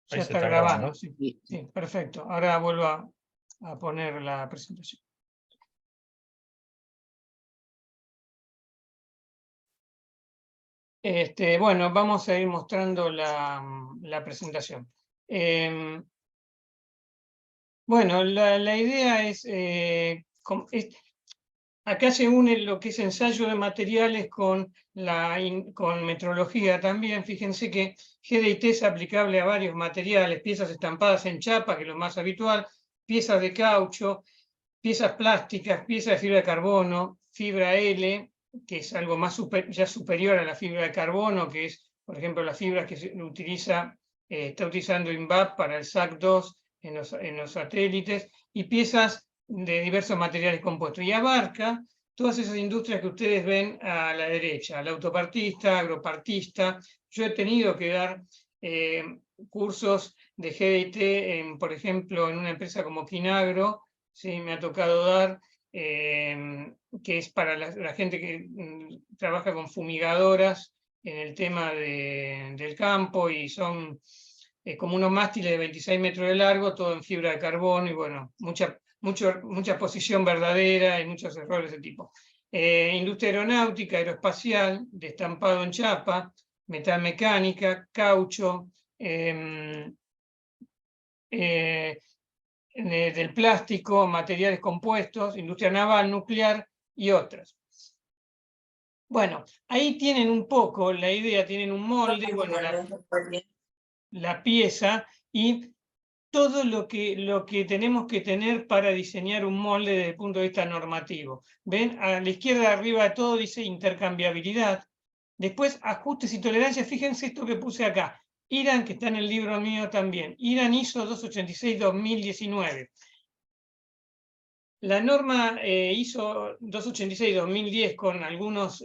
Ya está grabando, sí. Sí, perfecto. Ahora vuelvo a poner la presentación. Bueno, vamos a ir mostrando la presentación. Bueno, la idea es, acá se une lo que es ensayo de materiales con metrología también. Fíjense que GDT es aplicable a varios materiales, piezas estampadas en chapa, que es lo más habitual, piezas de caucho, piezas plásticas, piezas de fibra de carbono, fibra L, que es algo más ya superior a la fibra de carbono, que es, por ejemplo, la fibra que se utiliza, está utilizando INVAP para el SAC-2 en los satélites, y piezas de diversos materiales compuestos. Y abarca todas esas industrias que ustedes ven a la derecha, la autopartista, agropartista. Yo he tenido que dar cursos de GDT, por ejemplo, en una empresa como Quinagro. Sí, me ha tocado dar, que es para la gente que trabaja con fumigadoras en el tema del campo, y son como unos mástiles de 26 metros de largo, todo en fibra de carbono, y bueno, mucha posición verdadera y muchos errores de tipo. Industria aeronáutica, aeroespacial, de estampado en chapa, metalmecánica, caucho, del plástico, materiales compuestos, industria naval, nuclear y otras. Bueno, ahí tienen un poco la idea, tienen un molde, bueno, la pieza y todo lo que tenemos que tener para diseñar un molde desde el punto de vista normativo. ¿Ven? A la izquierda de arriba de todo dice intercambiabilidad. Después, ajustes y tolerancias. Fíjense esto que puse acá. IRAN, que está en el libro mío también. IRAN ISO 286-2019. La norma ISO 286-2010, con algunos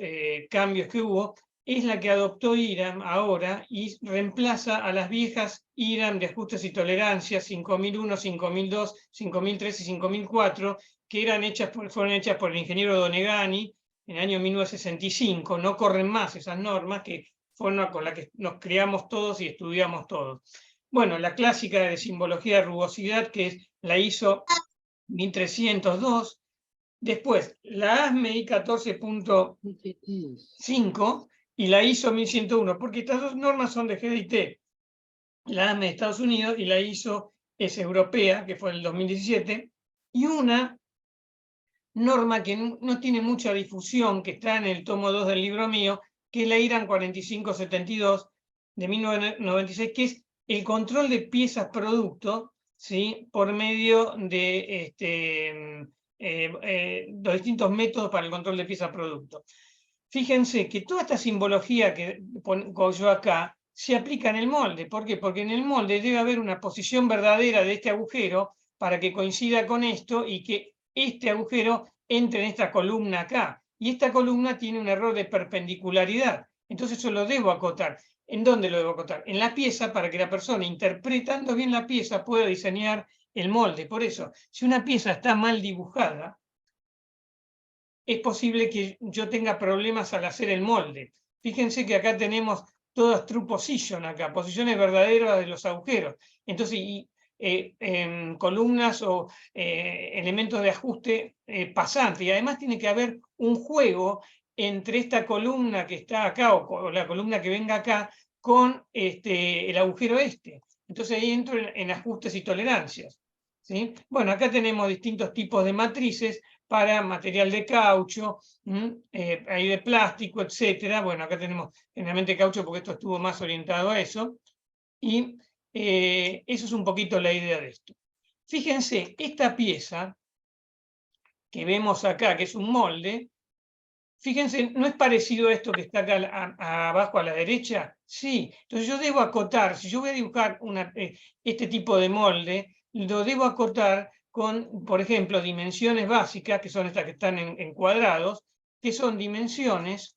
cambios que hubo, es la que adoptó IRAM ahora y reemplaza a las viejas IRAM de ajustes y tolerancias 5001, 5002, 5003 y 5004, que fueron hechas por el ingeniero Donegani en el año 1965. No corren más esas normas, que fueron con las que nos criamos todos y estudiamos todos. Bueno, la clásica de simbología de rugosidad, que es la ISO 1302, después la ASME 14.5 y la ISO 1101, porque estas dos normas son de GDT, la ASME de Estados Unidos y la ISO es europea, que fue en el 2017, y una norma que no tiene mucha difusión, que está en el tomo 2 del libro mío, que es la IRAN 4572 de 1996, que es el control de piezas producto, ¿sí?, por medio de los distintos métodos para el control de piezas producto. Fíjense que toda esta simbología que pongo yo acá se aplica en el molde. ¿Por qué? Porque en el molde debe haber una posición verdadera de este agujero para que coincida con esto y que este agujero entre en esta columna acá. Y esta columna tiene un error de perpendicularidad. Entonces eso lo debo acotar. ¿En dónde lo debo acotar? En la pieza, para que la persona, interpretando bien la pieza, pueda diseñar el molde. Por eso, si una pieza está mal dibujada, es posible que yo tenga problemas al hacer el molde. Fíjense que acá tenemos todas true position, acá, posiciones verdaderas de los agujeros. Entonces, columnas o elementos de ajuste pasante. Y además tiene que haber un juego entre esta columna que está acá o la columna que venga acá con el agujero este. Entonces ahí entro en ajustes y tolerancias, ¿sí? Bueno, acá tenemos distintos tipos de matrices para material de caucho, hay de plástico, etcétera. Bueno, acá tenemos generalmente caucho porque esto estuvo más orientado a eso. Y eso es un poquito la idea de esto. Fíjense, esta pieza que vemos acá, que es un molde, fíjense, ¿no es parecido a esto que está acá abajo a la derecha? Sí. Entonces yo debo acotar, si yo voy a dibujar este tipo de molde, lo debo acotar con, por ejemplo, dimensiones básicas, que son estas que están en cuadrados, que son dimensiones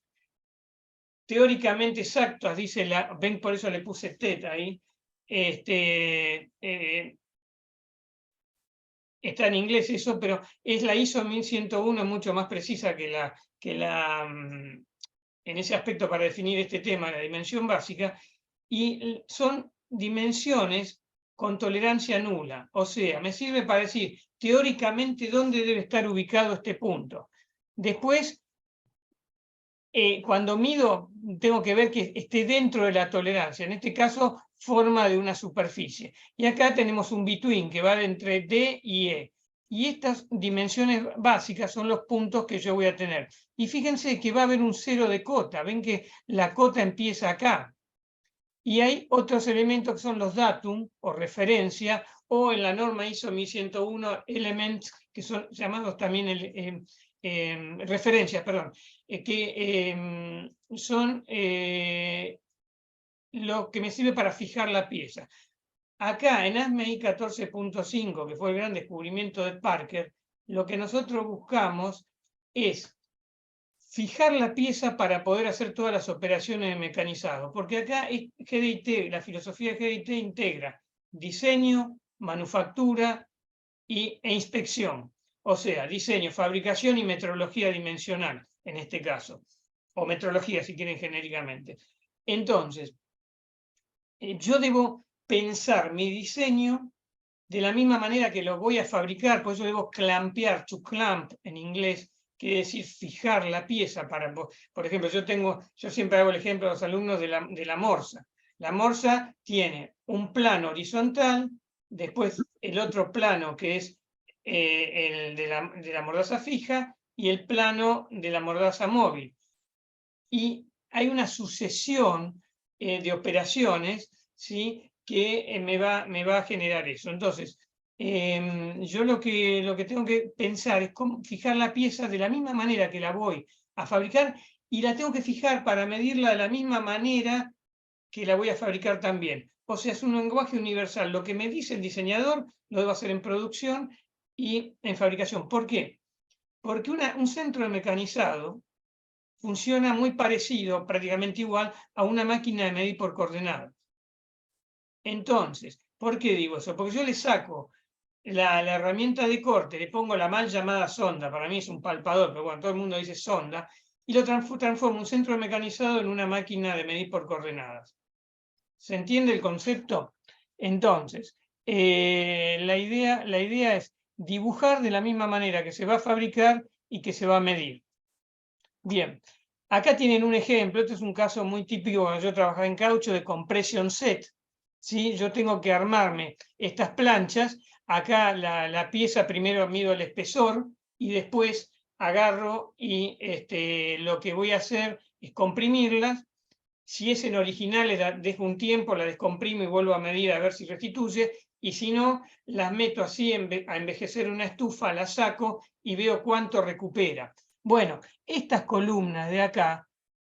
teóricamente exactas, dice ven, por eso le puse teta ahí, está en inglés eso, pero es la ISO 1101, mucho más precisa en ese aspecto para definir este tema, la dimensión básica, y son dimensiones con tolerancia nula. O sea, me sirve para decir teóricamente dónde debe estar ubicado este punto. Después, cuando mido, tengo que ver que esté dentro de la tolerancia. En este caso, forma de una superficie. Y acá tenemos un between que va entre D y E. Y estas dimensiones básicas son los puntos que yo voy a tener. Y fíjense que va a haber un cero de cota. Ven que la cota empieza acá. Y hay otros elementos que son los datum o referencia, o en la norma ISO 1101 elements, que son llamados también referencias, perdón, que son lo que me sirve para fijar la pieza. Acá en ASME 14.5, que fue el gran descubrimiento de Parker, lo que nosotros buscamos es fijar la pieza para poder hacer todas las operaciones de mecanizado, porque acá GDIT, la filosofía de GDIT integra diseño, manufactura e inspección, o sea, diseño, fabricación y metrología dimensional, en este caso, o metrología si quieren genéricamente. Entonces, yo debo pensar mi diseño de la misma manera que lo voy a fabricar, por eso debo clampear, to clamp en inglés, quiere decir fijar la pieza para, por ejemplo, yo siempre hago el ejemplo a los alumnos de la morsa. La morsa tiene un plano horizontal, después el otro plano que es el de la mordaza fija y el plano de la mordaza móvil. Y hay una sucesión de operaciones, ¿sí?, que me va a generar eso. Entonces, yo lo que tengo que pensar es cómo fijar la pieza de la misma manera que la voy a fabricar, y la tengo que fijar para medirla de la misma manera que la voy a fabricar también. O sea, es un lenguaje universal. Lo que me dice el diseñador lo debo hacer en producción y en fabricación. ¿Por qué? Porque un centro mecanizado funciona muy parecido, prácticamente igual, a una máquina de medir por coordenadas. Entonces, ¿por qué digo eso? Porque yo le saco la herramienta de corte, le pongo la mal llamada sonda, para mí es un palpador, pero bueno, todo el mundo dice sonda, y lo transformo un centro mecanizado en una máquina de medir por coordenadas. ¿Se entiende el concepto? Entonces, la idea es dibujar de la misma manera que se va a fabricar y que se va a medir. Bien, acá tienen un ejemplo, este es un caso muy típico cuando yo trabajaba en caucho de compression set, ¿sí? Yo tengo que armarme estas planchas, acá la pieza primero mido el espesor y después agarro y lo que voy a hacer es comprimirlas. Si es en originales, dejo un tiempo, la descomprimo y vuelvo a medir a ver si restituye, y si no, las meto así a envejecer una estufa, las saco y veo cuánto recupera. Bueno, estas columnas de acá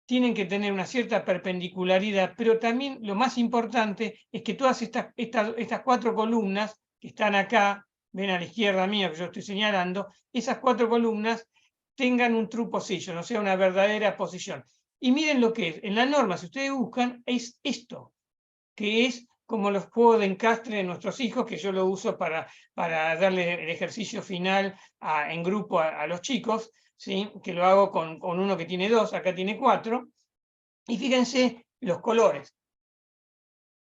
tienen que tener una cierta perpendicularidad, pero también lo más importante es que todas estas cuatro columnas que están acá, ven a la izquierda mía que yo estoy señalando, esas cuatro columnas tengan un true position, o sea, una verdadera posición. Y miren lo que es, en la norma, si ustedes buscan, es esto, que es como los juegos de encastre de nuestros hijos, que yo lo uso para darle el ejercicio final en grupo a los chicos, ¿sí?, que lo hago con uno que tiene 2, acá tiene 4, y fíjense los colores.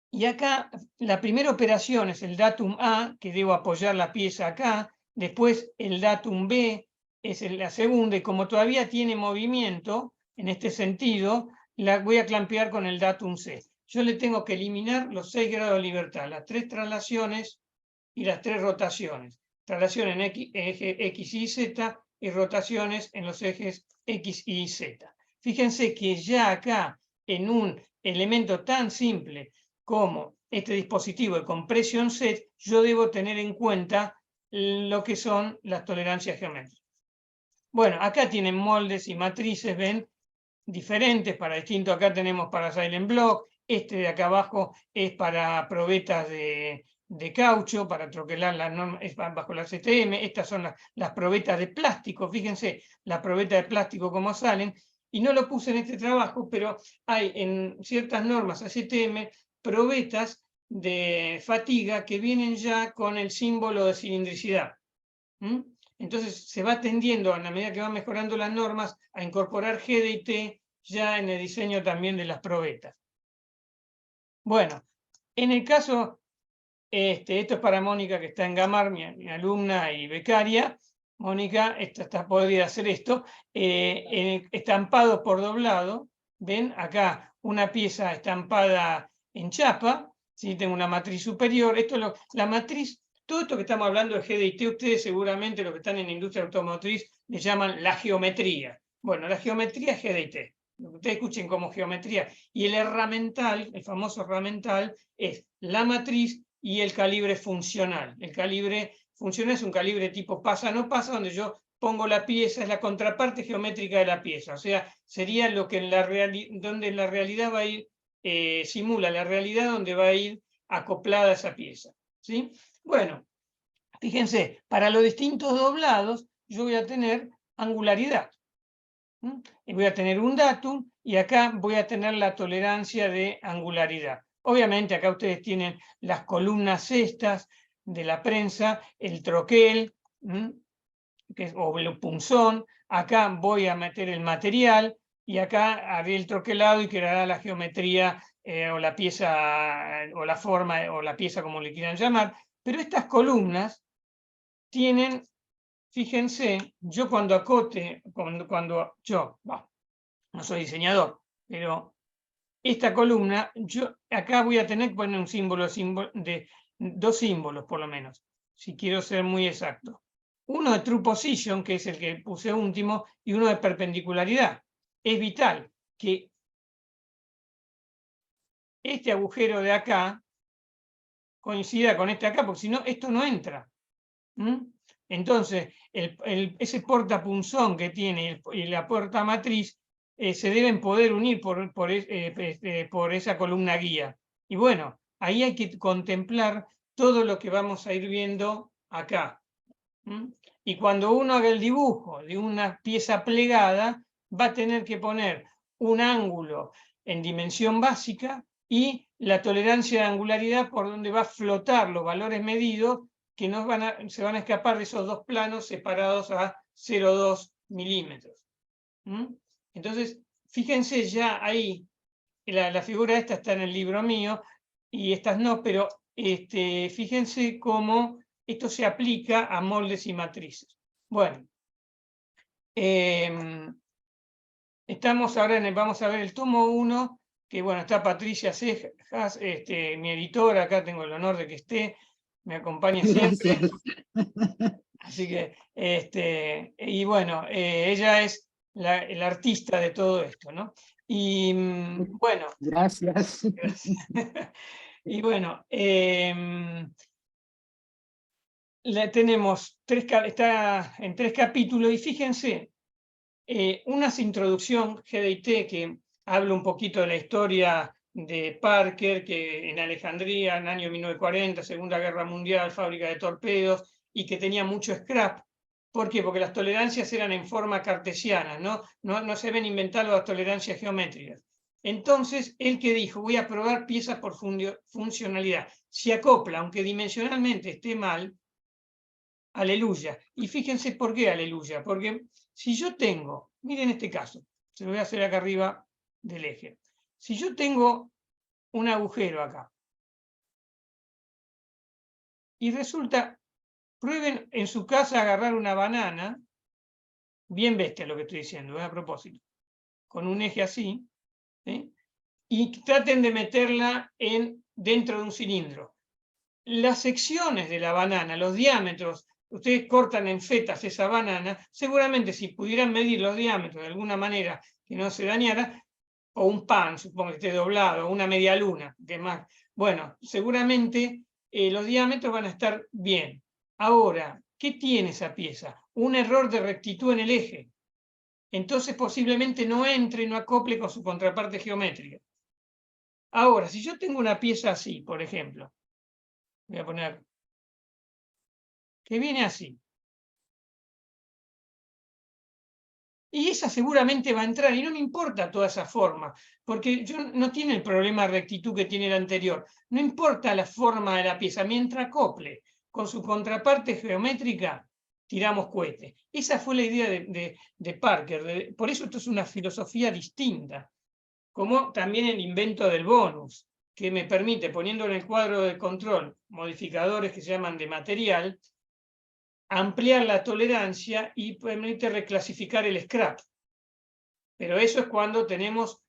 Y acá la primera operación es el datum A, que debo apoyar la pieza acá, después el datum B es la segunda, y como todavía tiene movimiento, en este sentido, la voy a clampear con el datum C. Yo le tengo que eliminar los 6 grados de libertad, las 3 traslaciones y las 3 rotaciones. Traslación en eje X, Y, Z y rotaciones en los ejes X, Y, Z. Fíjense que ya acá, en un elemento tan simple como este dispositivo de compression set, yo debo tener en cuenta lo que son las tolerancias geométricas. Bueno, acá tienen moldes y matrices, ven, diferentes para distinto. Acá tenemos para silent block, este de acá abajo es para probetas de caucho, para troquelar las normas bajo la CTM. Estas son las probetas de plástico, fíjense las probetas de plástico cómo salen, y no lo puse en este trabajo, pero hay en ciertas normas ACTM probetas de fatiga que vienen ya con el símbolo de cilindricidad. Entonces se va tendiendo, a la medida que van mejorando las normas, a incorporar GDIT ya en el diseño también de las probetas. Bueno, En el caso, esto es para Mónica, que está en Gamar, mi alumna y becaria. Mónica podría hacer esto. Estampado por doblado, ven acá una pieza estampada en chapa, ¿sí? Tengo una matriz superior. La matriz, todo esto que estamos hablando de GDT, ustedes seguramente los que están en la industria automotriz le llaman la geometría. Bueno, la geometría es GDT. Lo que ustedes escuchen como geometría. Y el herramental, el famoso herramental, es la matriz y el calibre funcional. El calibre funcional es un calibre tipo pasa-no pasa, donde yo pongo la pieza, es la contraparte geométrica de la pieza. O sea, sería lo que donde la realidad va a ir, simula la realidad donde va a ir acoplada esa pieza. ¿Sí? Bueno, fíjense, para los distintos doblados yo voy a tener angularidad. Y voy a tener un datum y acá voy a tener la tolerancia de angularidad. Obviamente acá ustedes tienen las columnas estas de la prensa, el troquel, o el punzón. Acá voy a meter el material y acá haré el troquelado y creará la geometría o la pieza o la forma o la pieza, como le quieran llamar. Pero estas columnas tienen, fíjense, yo cuando acote, no soy diseñador, pero esta columna, yo acá voy a tener que poner un símbolo de dos símbolos por lo menos, si quiero ser muy exacto. Uno de true position, que es el que puse último, y uno de perpendicularidad. Es vital que este agujero de acá coincida con este acá, porque si no, esto no entra. Entonces, ese portapunzón que tiene y la puerta matriz se deben poder unir por esa columna guía. Y bueno, ahí hay que contemplar todo lo que vamos a ir viendo acá. Y cuando uno haga el dibujo de una pieza plegada, va a tener que poner un ángulo en dimensión básica y la tolerancia de angularidad por donde va a flotar los valores medidos que se van a escapar de esos dos planos separados a 0,2 milímetros. Entonces, fíjense ya ahí, la figura esta está en el libro mío y estas no, pero fíjense cómo esto se aplica a moldes y matrices. Bueno, estamos ahora vamos a ver el tomo 1, que bueno, está Patricia Cejas, mi editora, acá tengo el honor de que esté, me acompaña siempre. Gracias. Así que, y bueno, ella es el artista de todo esto, ¿no? Y bueno. Gracias. Gracias. Y bueno, tenemos está en 3 capítulos y fíjense, una introducción GDT que habla un poquito de la historia de Parker, que en Alejandría, en el año 1940, Segunda Guerra Mundial, fábrica de torpedos, y que tenía mucho scrap. ¿Por qué? Porque las tolerancias eran en forma cartesiana, no se ven inventar las tolerancias geométricas. Entonces, él que dijo, voy a probar piezas por funcionalidad. Si acopla, aunque dimensionalmente esté mal, aleluya. Y fíjense por qué aleluya. Porque si yo tengo, miren este caso, se lo voy a hacer acá arriba del eje. Si yo tengo un agujero acá, y resulta, prueben en su casa agarrar una banana, bien bestia lo que estoy diciendo, a propósito, con un eje así, ¿sí? Y traten de meterla dentro de un cilindro. Las secciones de la banana, los diámetros, ustedes cortan en fetas esa banana, seguramente si pudieran medir los diámetros de alguna manera que no se dañara, o un pan, supongo que esté doblado, o una media luna, que más, bueno, seguramente los diámetros van a estar bien. Ahora, ¿qué tiene esa pieza? Un error de rectitud en el eje. Entonces posiblemente no entre y no acople con su contraparte geométrica. Ahora, si yo tengo una pieza así, por ejemplo, voy a poner que viene así. Y esa seguramente va a entrar, y no me importa toda esa forma, porque no tiene el problema de rectitud que tiene el anterior. No importa la forma de la pieza, mientras acople con su contraparte geométrica, tiramos cohete. Esa fue la idea de Parker. Por eso esto es una filosofía distinta, como también el invento del bonus. que me permite, poniendo en el cuadro de control modificadores que se llaman de material, ampliar la tolerancia y permite reclasificar el scrap. Pero eso es cuando tenemos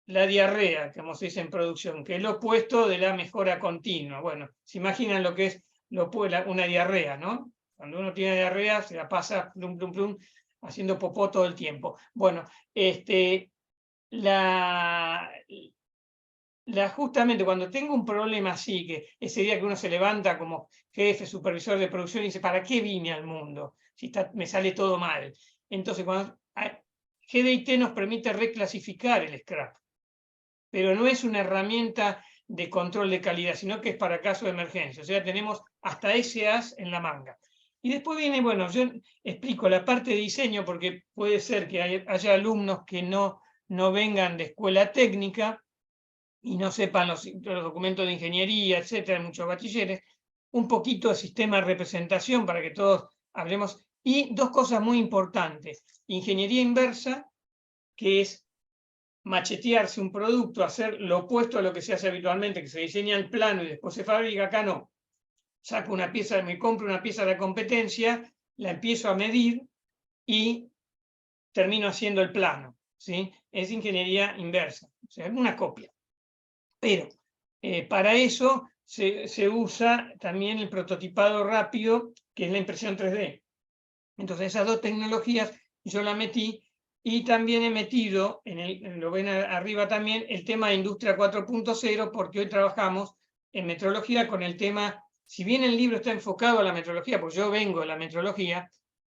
la diarrea, como se dice en producción, que es lo opuesto de la mejora continua. Bueno, se imaginan lo que es una diarrea, ¿no? Cuando uno tiene diarrea, se la pasa plum, plum, plum, haciendo popó todo el tiempo. Bueno, justamente cuando tengo un problema así, que ese día que uno se levanta como jefe, supervisor de producción y dice, ¿para qué vine al mundo? Si me sale todo mal. Entonces, GDIT nos permite reclasificar el scrap, pero no es una herramienta de control de calidad, sino que es para caso de emergencia. O sea, tenemos hasta ese as en la manga. Y después viene, bueno, yo explico la parte de diseño, porque puede ser que haya alumnos que no vengan de escuela técnica y no sepan los documentos de ingeniería, etcétera, muchos bachilleres, un poquito de sistema de representación para que todos hablemos. Y dos cosas muy importantes: ingeniería inversa, que es machetearse un producto, hacer lo opuesto a lo que se hace habitualmente, que se diseña el plano y después se fabrica. Acá no. Saco una pieza, me compro una pieza de la competencia, la empiezo a medir y termino haciendo el plano, ¿sí? Es ingeniería inversa, o sea, es una copia. Pero para eso se usa también el prototipado rápido, que es la impresión 3D. Entonces esas dos tecnologías yo la metí, y también he metido, lo ven arriba también, el tema de Industria 4.0, porque hoy trabajamos en metrología con el tema, si bien el libro está enfocado a la metrología, pues yo vengo de la metrología,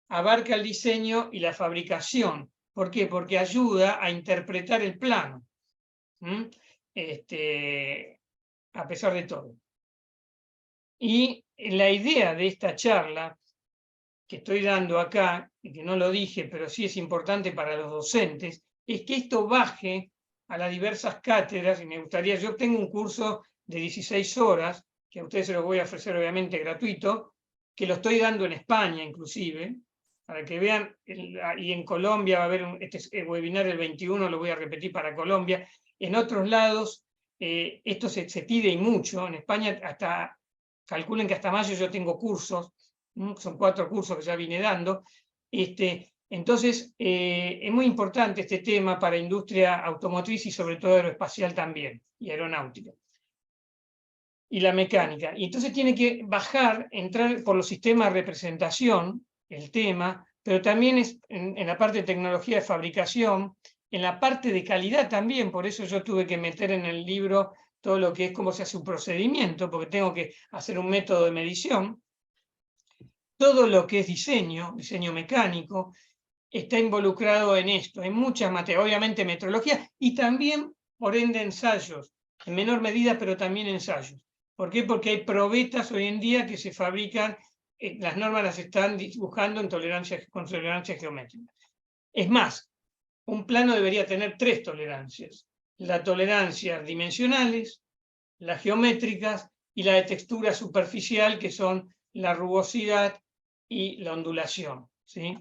abarca el diseño y la fabricación. ¿Por qué? Porque ayuda a interpretar el plano. A pesar de todo. Y la idea de esta charla que estoy dando acá, y que no lo dije, pero sí es importante para los docentes, es que esto baje a las diversas cátedras. Y me gustaría, yo tengo un curso de 16 horas, que a ustedes se los voy a ofrecer obviamente gratuito, que lo estoy dando en España inclusive, para que vean, y en Colombia va a haber este webinar el 21, lo voy a repetir para Colombia. En otros lados esto se pide y mucho. En España calculen que hasta mayo yo tengo cursos, son 4 cursos que ya vine dando. Entonces es muy importante este tema para industria automotriz y sobre todo aeroespacial también, y aeronáutica. Y la mecánica. Y entonces tiene que bajar, entrar por los sistemas de representación, el tema, pero también es en la parte de tecnología de fabricación, en la parte de calidad también. Por eso yo tuve que meter en el libro todo lo que es cómo se hace un procedimiento, porque tengo que hacer un método de medición. Todo lo que es diseño mecánico, está involucrado en esto, en muchas materias, obviamente metrología, y también, por ende, ensayos, en menor medida, pero también ensayos. ¿Por qué? Porque hay probetas hoy en día que se fabrican, las normas las están dibujando con tolerancia geométrica. Es más, un plano debería tener 3 tolerancias: las tolerancias dimensionales, las geométricas y la de textura superficial, que son la rugosidad y la ondulación, ¿sí?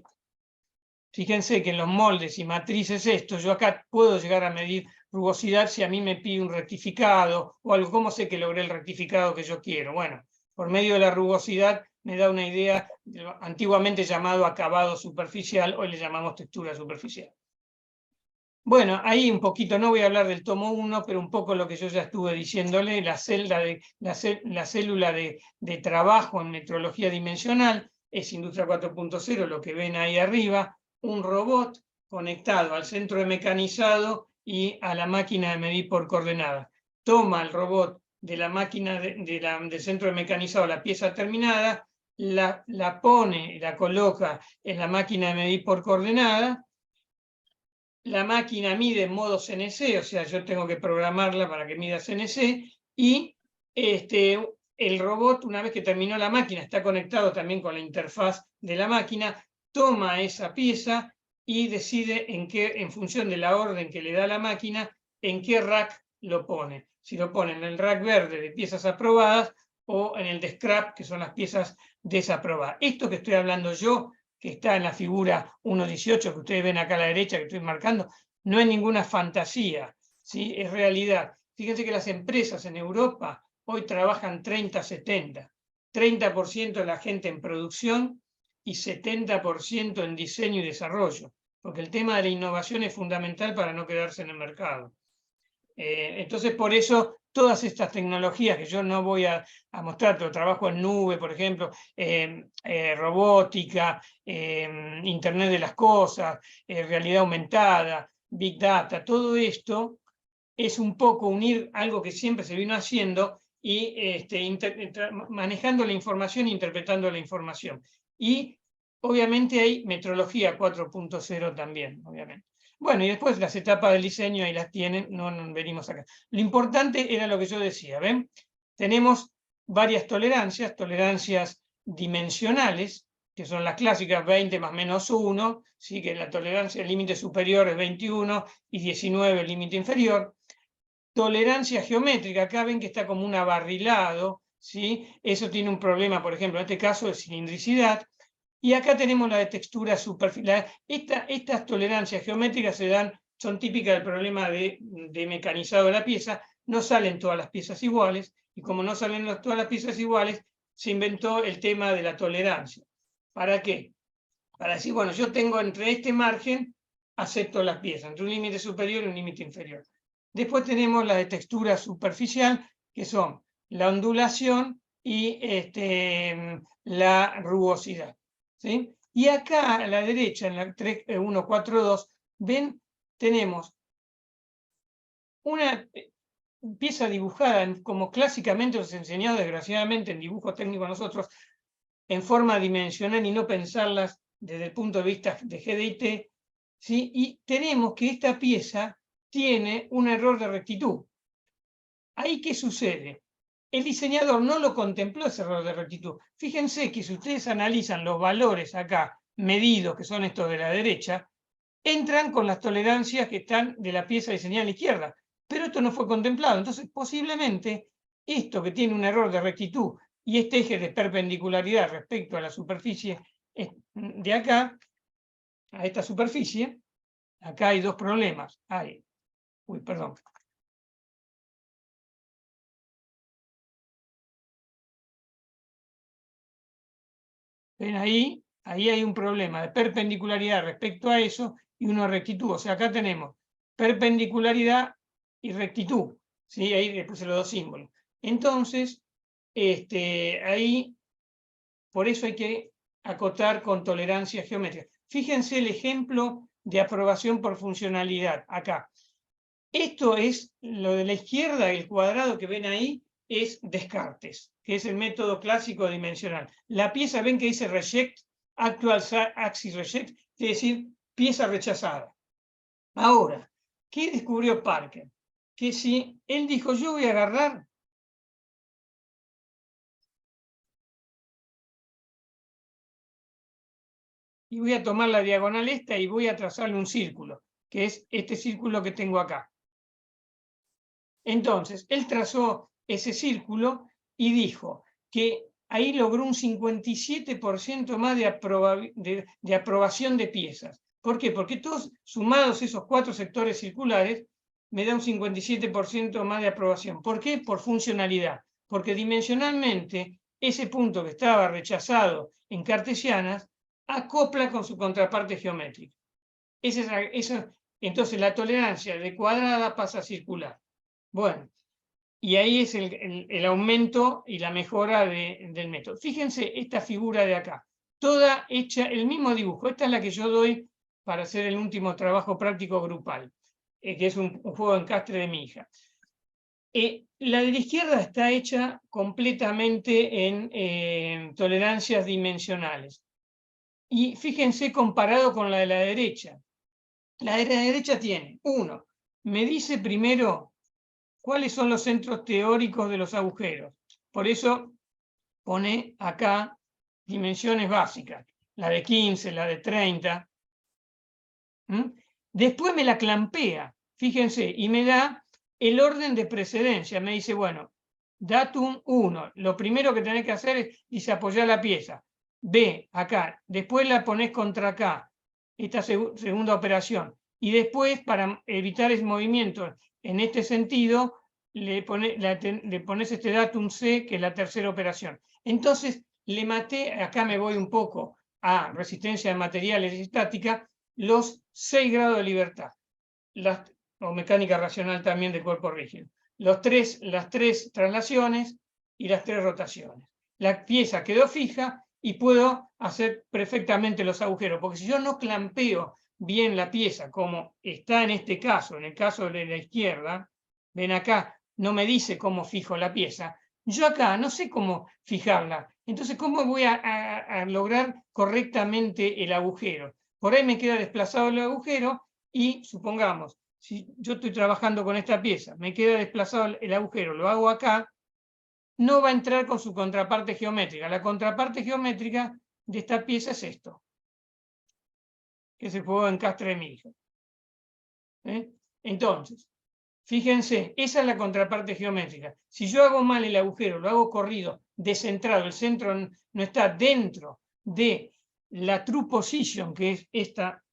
Fíjense que en los moldes y matrices yo acá puedo llegar a medir rugosidad si a mí me pide un rectificado o algo. ¿Cómo sé que logré el rectificado que yo quiero? Bueno, por medio de la rugosidad me da una idea, antiguamente llamado acabado superficial, hoy le llamamos textura superficial. Bueno, ahí un poquito, no voy a hablar del tomo 1, pero un poco lo que yo ya estuve diciéndole, la célula de trabajo en metrología dimensional es Industria 4.0, lo que ven ahí arriba, un robot conectado al centro de mecanizado y a la máquina de medir por coordenadas. Toma el robot de la máquina del centro de mecanizado la pieza terminada, la pone, la coloca en la máquina de medir por coordenadas. La máquina mide en modo CNC, o sea, yo tengo que programarla para que mida CNC, y el robot, una vez que terminó la máquina, está conectado también con la interfaz de la máquina, toma esa pieza y decide en función de la orden que le da la máquina, en qué rack lo pone. Si lo pone en el rack verde de piezas aprobadas o en el de scrap, que son las piezas desaprobadas. Esto que estoy hablando yo, que está en la figura 1.18 que ustedes ven acá a la derecha, que estoy marcando, no es ninguna fantasía, ¿sí? Es realidad. Fíjense que las empresas en Europa hoy trabajan 30-70. 30% de la gente en producción y 70% en diseño y desarrollo, porque el tema de la innovación es fundamental para no quedarse en el mercado. Entonces, por eso, todas estas tecnologías que yo no voy a mostrar, pero trabajo en nube, por ejemplo, robótica, Internet de las cosas, realidad aumentada, Big Data, todo esto es un poco unir algo que siempre se vino haciendo y manejando la información e interpretando la información. Y obviamente hay metrología 4.0 también, obviamente. Bueno, y después las etapas del diseño, ahí las tienen, no venimos acá. Lo importante era lo que yo decía, ¿ven? Tenemos varias tolerancias dimensionales, que son las clásicas 20 más menos 1, ¿sí? Que la tolerancia, el límite superior es 21 y 19 el límite inferior. Tolerancia geométrica, acá ven que está como un abarrilado, ¿sí? Eso tiene un problema, por ejemplo, en este caso de cilindricidad. Y acá tenemos la de textura superficial. Estas tolerancias geométricas son típicas del problema de mecanizado de la pieza. No salen todas las piezas iguales, y como no salen todas las piezas iguales, se inventó el tema de la tolerancia. ¿Para qué? Para decir, bueno, yo tengo entre este margen, acepto las piezas, entre un límite superior y un límite inferior. Después tenemos la de textura superficial, que son la ondulación y la rugosidad, ¿sí? Y acá a la derecha, en la 142, ven, tenemos una pieza dibujada, como clásicamente nos enseñado desgraciadamente en dibujo técnico a nosotros, en forma dimensional y no pensarlas desde el punto de vista de GDT, ¿sí? Y tenemos que esta pieza tiene un error de rectitud. ¿Ahí qué sucede? El diseñador no lo contempló ese error de rectitud. Fíjense que si ustedes analizan los valores acá medidos, que son estos de la derecha, entran con las tolerancias que están de la pieza diseñada a la izquierda, pero esto no fue contemplado. Entonces, posiblemente, esto que tiene un error de rectitud y este eje de perpendicularidad respecto a la superficie de acá, a esta superficie, acá hay dos problemas. Perdón. ¿Ven ahí? Ahí hay un problema de perpendicularidad respecto a eso y uno de rectitud. O sea, acá tenemos perpendicularidad y rectitud. ¿Sí? Ahí le puse los dos símbolos. Entonces, ahí, por eso hay que acotar con tolerancia geométrica. Fíjense el ejemplo de aprobación por funcionalidad acá. Esto es lo de la izquierda, el cuadrado que ven ahí, es Descartes, que es el método clásico dimensional. La pieza, ven que dice reject, actual axis reject, es decir, pieza rechazada. Ahora, ¿qué descubrió Parker? Que si él dijo, yo voy a agarrar y voy a tomar la diagonal esta y voy a trazarle un círculo, que es este círculo que tengo acá. Entonces, él trazó ese círculo y dijo que ahí logró un 57% más de aprobación de piezas. ¿Por qué? Porque todos sumados esos 4 sectores circulares me da un 57% más de aprobación. ¿Por qué? Por funcionalidad. Porque dimensionalmente ese punto que estaba rechazado en cartesianas acopla con su contraparte geométrica. Entonces la tolerancia de cuadrada pasa a circular. Bueno, y ahí es el aumento y la mejora del método. Fíjense esta figura de acá, toda hecha, el mismo dibujo. Esta es la que yo doy para hacer el último trabajo práctico grupal, que es un juego de encastre de mi hija. La de la izquierda está hecha completamente en tolerancias dimensionales. Y fíjense comparado con la de la derecha. La de la derecha tiene, uno, me dice primero cuáles son los centros teóricos de los agujeros. Por eso pone acá dimensiones básicas, la de 15, la de 30. Después me la clampea, fíjense, y me da el orden de precedencia. Me dice, bueno, datum 1, lo primero que tenés que hacer es apoyar la pieza. B, acá, después la ponés contra acá, esta segunda operación. Y después, para evitar ese movimiento en este sentido, le pones este datum C, que es la tercera operación. Entonces, le maté, acá me voy un poco a resistencia de materiales y estática, los 6 grados de libertad, o mecánica racional también de cuerpo rígido. Las tres traslaciones y las 3 rotaciones. La pieza quedó fija y puedo hacer perfectamente los agujeros, porque si yo no clampeo bien la pieza, como está en este caso, en el caso de la izquierda, ven acá, no me dice cómo fijo la pieza, yo acá no sé cómo fijarla. Entonces, ¿cómo voy a lograr correctamente el agujero? Por ahí me queda desplazado el agujero y, supongamos, si yo estoy trabajando con esta pieza, me queda desplazado el agujero, lo hago acá, no va a entrar con su contraparte geométrica. La contraparte geométrica de esta pieza es esto, que es el juego de encastre de mi hija. Entonces, fíjense, esa es la contraparte geométrica. Si yo hago mal el agujero, lo hago corrido, descentrado, el centro no está dentro de la true position, que es esta,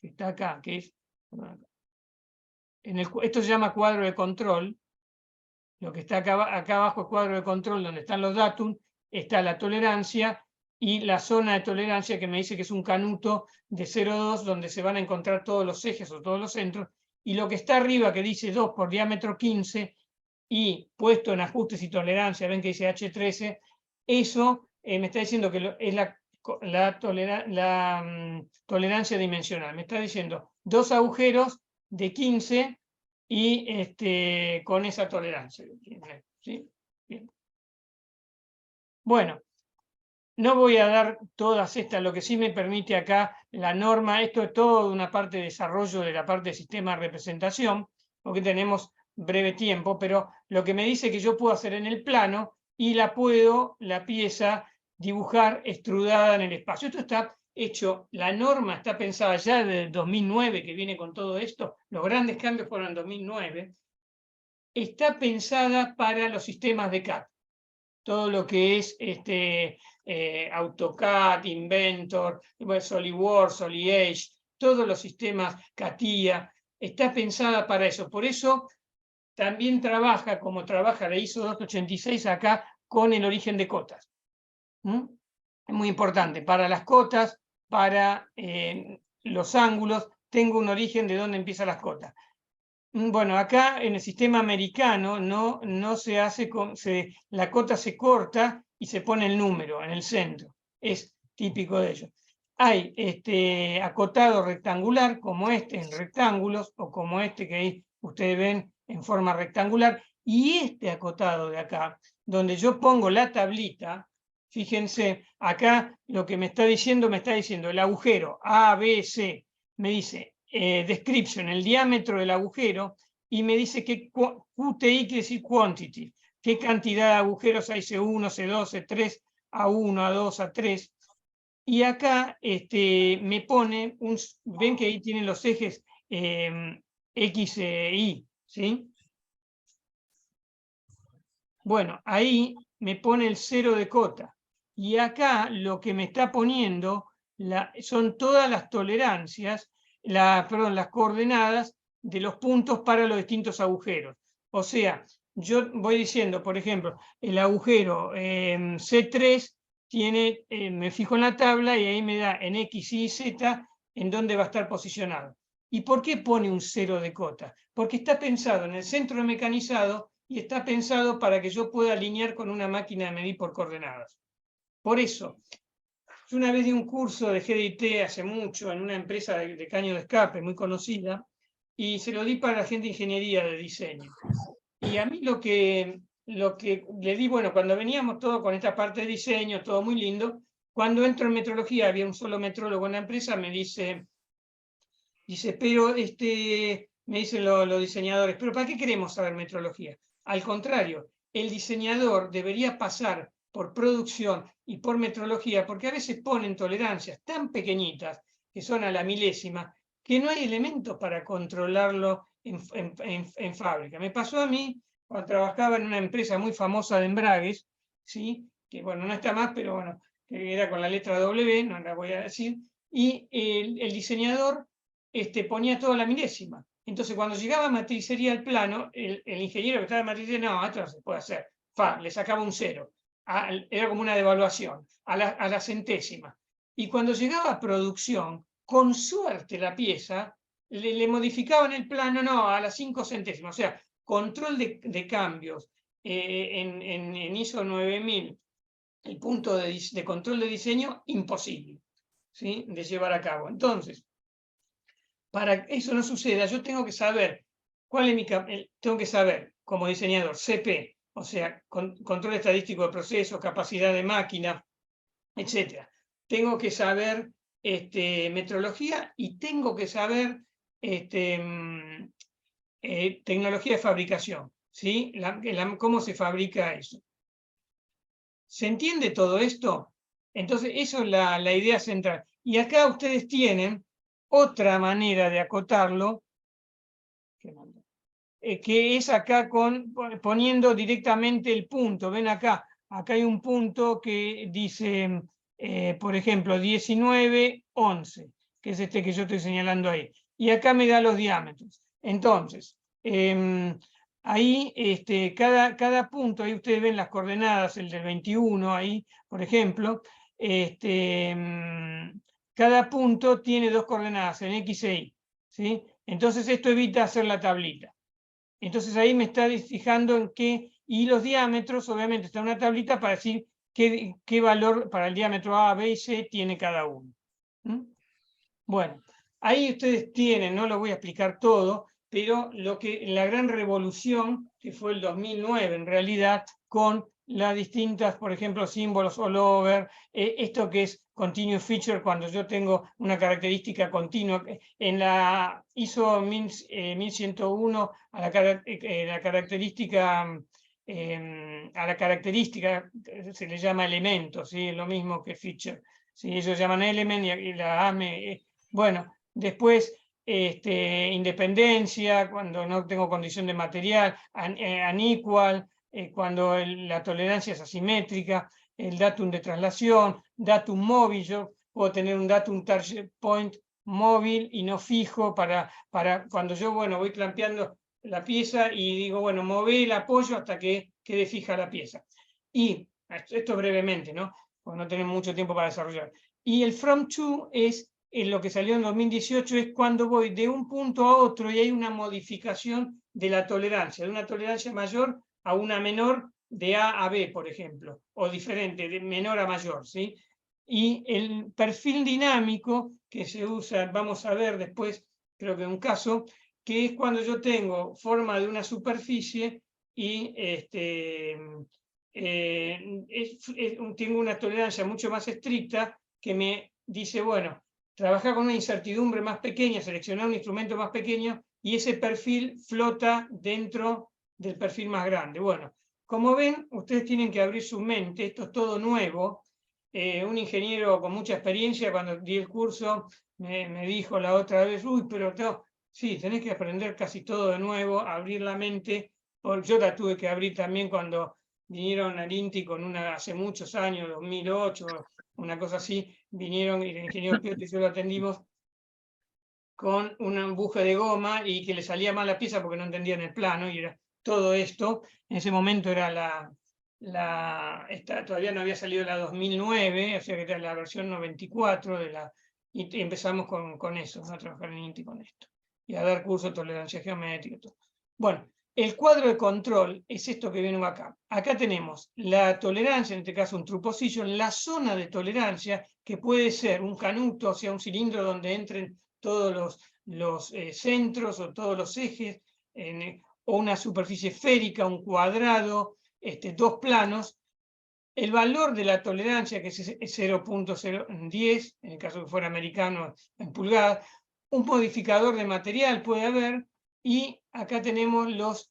que está acá, que es... esto se llama cuadro de control. Lo que está acá abajo es cuadro de control, donde están los datum, está la tolerancia y la zona de tolerancia, que me dice que es un canuto de 0,2, donde se van a encontrar todos los ejes o todos los centros, y lo que está arriba, que dice 2 por diámetro 15, y puesto en ajustes y tolerancia, ven que dice H13, eso me está diciendo que es la tolerancia dimensional. Me está diciendo 2 agujeros de 15 y con esa tolerancia. ¿Sí? Bien. Bueno, no voy a dar todas estas, lo que sí me permite acá la norma, esto es todo una parte de desarrollo de la parte de sistema de representación, porque tenemos breve tiempo, pero lo que me dice que yo puedo hacer en el plano y la pieza, dibujar extrudada en el espacio. Esto está hecho, la norma está pensada ya desde el 2009, que viene con todo esto, los grandes cambios fueron en 2009, está pensada para los sistemas de CAD. Todo lo que es AutoCAD, Inventor, SolidWorks, SolidEdge, todos los sistemas CATIA, está pensada para eso. Por eso también trabaja, como trabaja la ISO 286 acá, con el origen de cotas. Es muy importante. Para las cotas, para los ángulos, tengo un origen de dónde empiezan las cotas. Bueno, acá en el sistema americano no se hace, la cota se corta y se pone el número en el centro. Es típico de ellos. Hay acotado rectangular, como este en rectángulos, o como este que ahí ustedes ven en forma rectangular, y este acotado de acá, donde yo pongo la tablita, fíjense, acá lo que me está diciendo el agujero A, B, C, me dice description, el diámetro del agujero, y me dice que QTI quiere decir quantity, qué cantidad de agujeros hay, C1, C2, C3, A1, A2, A3, y acá me pone, ven que ahí tienen los ejes X e Y, ¿sí? Bueno, ahí me pone el 0 de cota, y acá lo que me está poniendo son todas las tolerancias, las coordenadas de los puntos para los distintos agujeros. O sea, yo voy diciendo, por ejemplo, el agujero C3 tiene, me fijo en la tabla y ahí me da en X, Y, Z en dónde va a estar posicionado. ¿Y por qué pone un 0 de cota? Porque está pensado en el centro mecanizado y está pensado para que yo pueda alinear con una máquina de medir por coordenadas. Por eso, yo una vez di un curso de GDT hace mucho en una empresa de caño de escape muy conocida, y se lo di para la gente de ingeniería de diseño. Y a mí lo que le di, bueno, cuando veníamos todos con esta parte de diseño, todo muy lindo, cuando entro en metrología, había un solo metrólogo en la empresa, me dice, pero me dicen los diseñadores, pero ¿para qué queremos saber metrología? Al contrario, el diseñador debería pasar por producción y por metrología, porque a veces ponen tolerancias tan pequeñitas, que son a la milésima, que no hay elementos para controlarlo en fábrica. Me pasó a mí cuando trabajaba en una empresa muy famosa de embragues, ¿sí? Que bueno, no está más, pero bueno, que era con la letra W, no la voy a decir, y el diseñador ponía toda la milésima. Entonces, cuando llegaba a matricería al plano, el ingeniero que estaba en matricería, no, esto no se puede hacer. Le sacaba un 0. Era como una devaluación, a la centésima. Y cuando llegaba a producción, con suerte la pieza, le modificaban el plano, no, a las 5 centésimas. O sea, control de cambios en ISO 9000, el punto de control de diseño, imposible, ¿sí?, de llevar a cabo. Entonces, para que eso no suceda, yo tengo que saber cuál es tengo que saber como diseñador CP, o sea, control estadístico de procesos, capacidad de máquina, etc. Tengo que saber metrología y tengo que saber tecnología de fabricación, ¿sí? Cómo se fabrica eso. ¿Se entiende todo esto? Entonces, eso es la idea central. Y acá ustedes tienen otra manera de acotarlo, que es acá poniendo directamente el punto. Ven acá hay un punto que dice, por ejemplo, 1911, que es este que yo estoy señalando ahí. Y acá me da los diámetros. Entonces, ahí cada punto, ahí ustedes ven las coordenadas, el del 21 ahí, por ejemplo, cada punto tiene 2 coordenadas, en X e Y, ¿sí? Entonces esto evita hacer la tablita. Entonces ahí me está fijando en qué, y los diámetros, obviamente está en una tablita para decir qué valor para el diámetro A, B y C tiene cada uno. Bueno, ahí ustedes tienen, no lo voy a explicar todo, pero la gran revolución, que fue el 2009 en realidad, con las distintas, por ejemplo, símbolos all over, esto que es continuous feature, cuando yo tengo una característica continua. En la ISO 1101, a la característica se le llama elemento, ¿sí? Es lo mismo que feature. ¿Sí? Ellos llaman element y la AME. Bueno, después independencia, cuando no tengo condición de material, unequal, cuando la tolerancia es asimétrica, el datum de traslación, datum móvil. Yo puedo tener un datum target point móvil y no fijo para cuando yo, bueno, voy clampeando la pieza y digo, bueno, mover el apoyo hasta que quede fija la pieza. Y esto brevemente, ¿no? Porque no tenemos mucho tiempo para desarrollar. Y el from to es lo que salió en 2018, es cuando voy de un punto a otro y hay una modificación de la tolerancia, de una tolerancia mayor a una menor, de A a B, por ejemplo, o diferente, de menor a mayor, ¿sí? Y el perfil dinámico que se usa, vamos a ver después, creo que un caso, que es cuando yo tengo forma de una superficie y tengo una tolerancia mucho más estricta que me dice, bueno, trabajar con una incertidumbre más pequeña, seleccionar un instrumento más pequeño y ese perfil flota dentro del perfil más grande. Bueno, como ven, ustedes tienen que abrir su mente, esto es todo nuevo. Un ingeniero con mucha experiencia, cuando di el curso, me dijo la otra vez, uy, pero sí, tenés que aprender casi todo de nuevo, abrir la mente. Yo la tuve que abrir también cuando vinieron al INTI con hace muchos años, 2008, una cosa así, vinieron y el ingeniero Piotr y yo lo atendimos con un empuje de goma y que le salía mal la pieza porque no entendían el plano, y era todo esto. En ese momento era todavía no había salido la 2009, o sea que era la versión 94 y empezamos con eso, a trabajar en INTI con esto, y a dar curso de tolerancia geométrica. Todo. Bueno, el cuadro de control es esto que ven acá. Acá tenemos la tolerancia, en este caso un true position, la zona de tolerancia, que puede ser un canuto, o sea, un cilindro donde entren todos los centros o todos los ejes, o una superficie esférica, un cuadrado, 2 planos. El valor de la tolerancia, que es 0.010, en el caso que fuera americano en pulgadas, un modificador de material puede haber, y acá tenemos los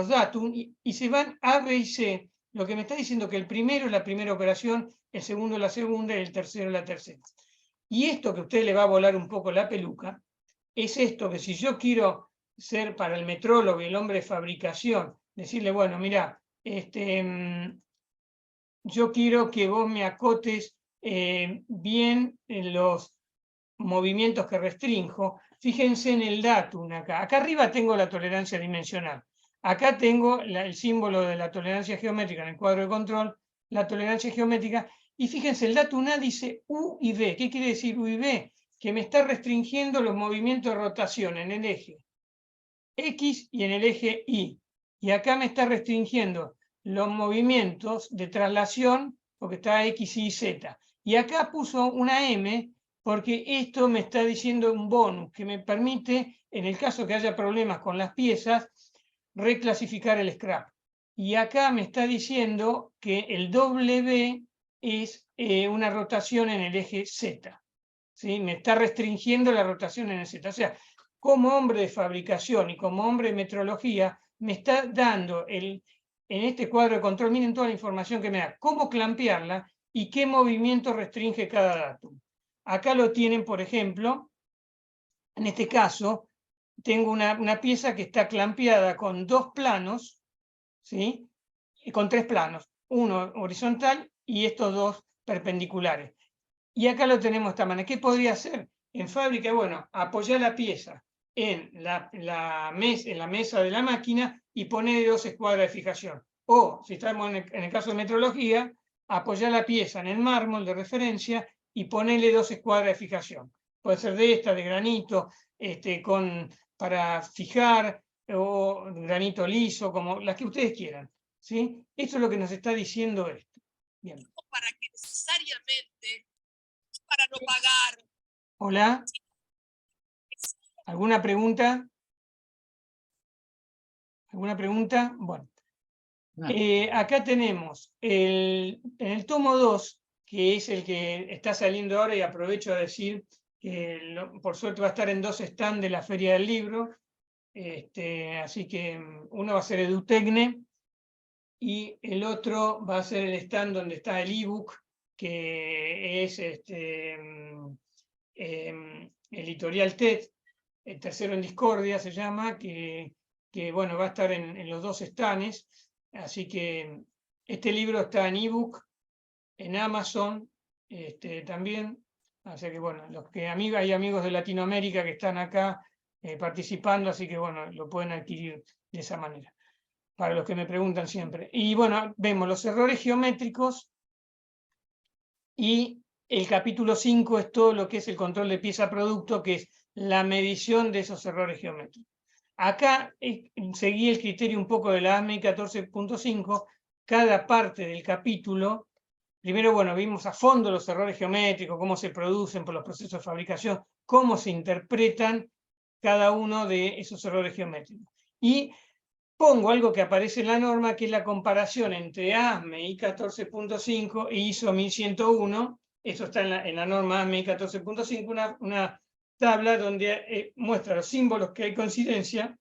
datum, y se van A, B y C, lo que me está diciendo que el primero es la primera operación, el segundo la segunda y el tercero la tercera. Y esto que a usted le va a volar un poco la peluca, es esto que si yo quiero ser para el metrólogo y el hombre de fabricación, decirle, bueno, mira, yo quiero que vos me acotes bien los movimientos que restrinjo, Fíjense en el datum acá. Acá arriba tengo la tolerancia dimensional. Acá tengo el símbolo de la tolerancia geométrica en el cuadro de control, la tolerancia geométrica. Y fíjense, el datum A dice U y V. ¿Qué quiere decir U y V? Que me está restringiendo los movimientos de rotación en el eje X y en el eje Y. Y acá me está restringiendo los movimientos de traslación porque está X, Y, Z. Y acá puso una M porque esto me está diciendo un bonus que me permite, en el caso que haya problemas con las piezas, reclasificar el scrap. Y acá me está diciendo que el W es una rotación en el eje Z. ¿Sí? Me está restringiendo la rotación en el Z. O sea, como hombre de fabricación y como hombre de metrología, me está dando en este cuadro de control, miren toda la información que me da, cómo clampearla y qué movimiento restringe cada datum. Acá lo tienen, por ejemplo, en este caso, tengo una pieza que está clampeada con 2 planos, ¿sí? Y con 3 planos, uno horizontal y estos 2 perpendiculares. Y acá lo tenemos de esta manera. ¿Qué podría hacer? En fábrica, bueno, apoyar la pieza en la mesa de la máquina y poner 2 escuadras de fijación. O, si estamos en el caso de metrología, apoyar la pieza en el mármol de referencia y ponerle 2 escuadras de fijación. Puede ser de esta, de granito, para fijar, o granito liso, como las que ustedes quieran. ¿Sí? Esto es lo que nos está diciendo esto. Bien. Para que necesariamente, para no pagar. Hola. ¿Alguna pregunta? ¿Alguna pregunta? Bueno. Acá tenemos en el tomo 2, que es el que está saliendo ahora, y aprovecho a decir que por suerte va a estar en 2 stands de la Feria del Libro, así que uno va a ser Edutecne y el otro va a ser el stand donde está el ebook, que es Editorial TED, el tercero en discordia se llama, que bueno, va a estar en los 2 stands, así que este libro está en ebook, en Amazon también, así que bueno, hay amigos de Latinoamérica que están acá participando, así que bueno, lo pueden adquirir de esa manera, para los que me preguntan siempre. Y bueno, vemos los errores geométricos y el capítulo 5 es todo lo que es el control de pieza-producto, que es la medición de esos errores geométricos. Acá seguí el criterio un poco de la ASME 14.5, cada parte del capítulo. Primero, bueno, vimos a fondo los errores geométricos, cómo se producen por los procesos de fabricación, cómo se interpretan cada uno de esos errores geométricos. Y pongo algo que aparece en la norma, que es la comparación entre ASME I 14.5 e ISO 1101. Eso está en la norma ASME I 14.5, una tabla donde muestra los símbolos que hay coincidencia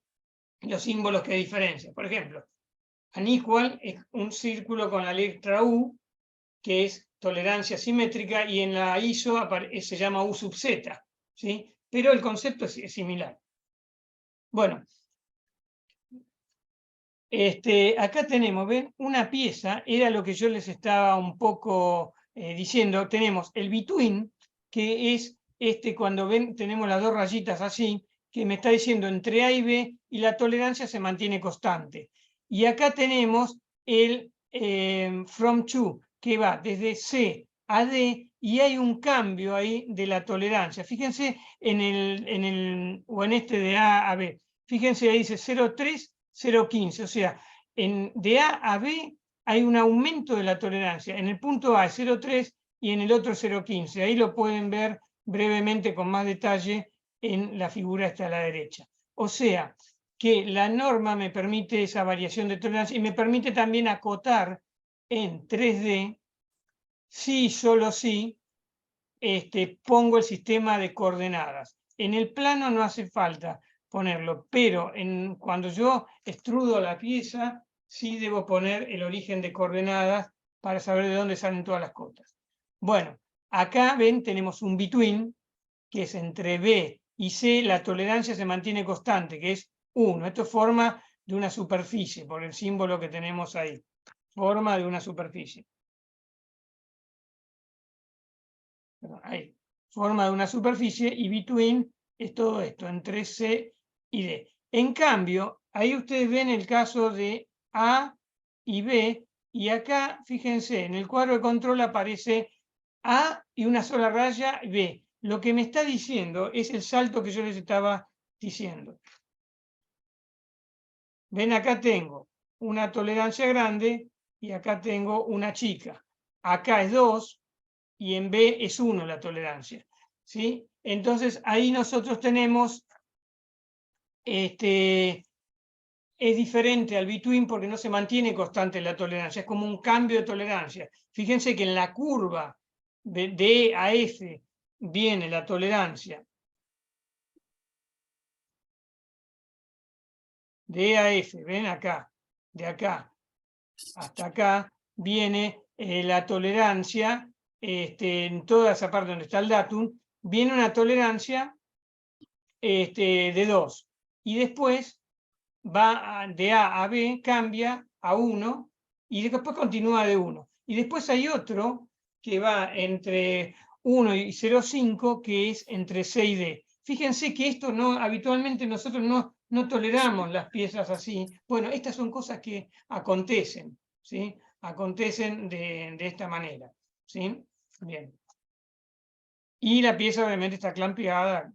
y los símbolos que hay diferencia. Por ejemplo, unequal es un círculo con la letra U, que es tolerancia simétrica, y en la ISO se llama U sub Z, ¿sí? Pero el concepto es similar. Bueno, acá tenemos, ven, una pieza, era lo que yo les estaba un poco diciendo, tenemos el between, que es cuando ven, tenemos las 2 rayitas así, que me está diciendo entre A y B, y la tolerancia se mantiene constante. Y acá tenemos el from to, que va desde C a D, y hay un cambio ahí de la tolerancia. Fíjense o en este de A a B. Fíjense, ahí dice 0,3, 0,15, o sea, de A a B hay un aumento de la tolerancia. En el punto A es 0,3 y en el otro 0,15. Ahí lo pueden ver brevemente con más detalle en la figura esta a la derecha. O sea, que la norma me permite esa variación de tolerancia y me permite también acotar en 3D, si solo si pongo el sistema de coordenadas. En el plano no hace falta ponerlo, pero cuando yo extrudo la pieza, sí debo poner el origen de coordenadas para saber de dónde salen todas las cotas. Bueno, acá ven, tenemos un between, que es entre B y C, la tolerancia se mantiene constante, que es 1. Esto es forma de una superficie, por el símbolo que tenemos ahí. Forma de una superficie. Ahí. Forma de una superficie, y between es todo esto, entre C y D. En cambio, ahí ustedes ven el caso de A y B, y acá, fíjense, en el cuadro de control aparece A y una sola raya, B. Lo que me está diciendo es el salto que yo les estaba diciendo. Ven, acá tengo una tolerancia grande y acá tengo una chica. Acá es 2 y en B es 1 la tolerancia, ¿sí? Entonces ahí nosotros tenemos, es diferente al between porque no se mantiene constante la tolerancia, es como un cambio de tolerancia. Fíjense que en la curva de E a F viene la tolerancia. De E a F, ven acá, de acá hasta acá, viene la tolerancia, en toda esa parte donde está el datum, viene una tolerancia de 2. Y después va de A a B, cambia a 1, y después continúa de 1. Y después hay otro que va entre 1 y 0,5, que es entre C y D. Fíjense que esto no, habitualmente nosotros no toleramos las piezas así. Bueno, estas son cosas que acontecen, ¿sí? Acontecen de esta manera, ¿sí? Bien. Y la pieza obviamente está clampeada.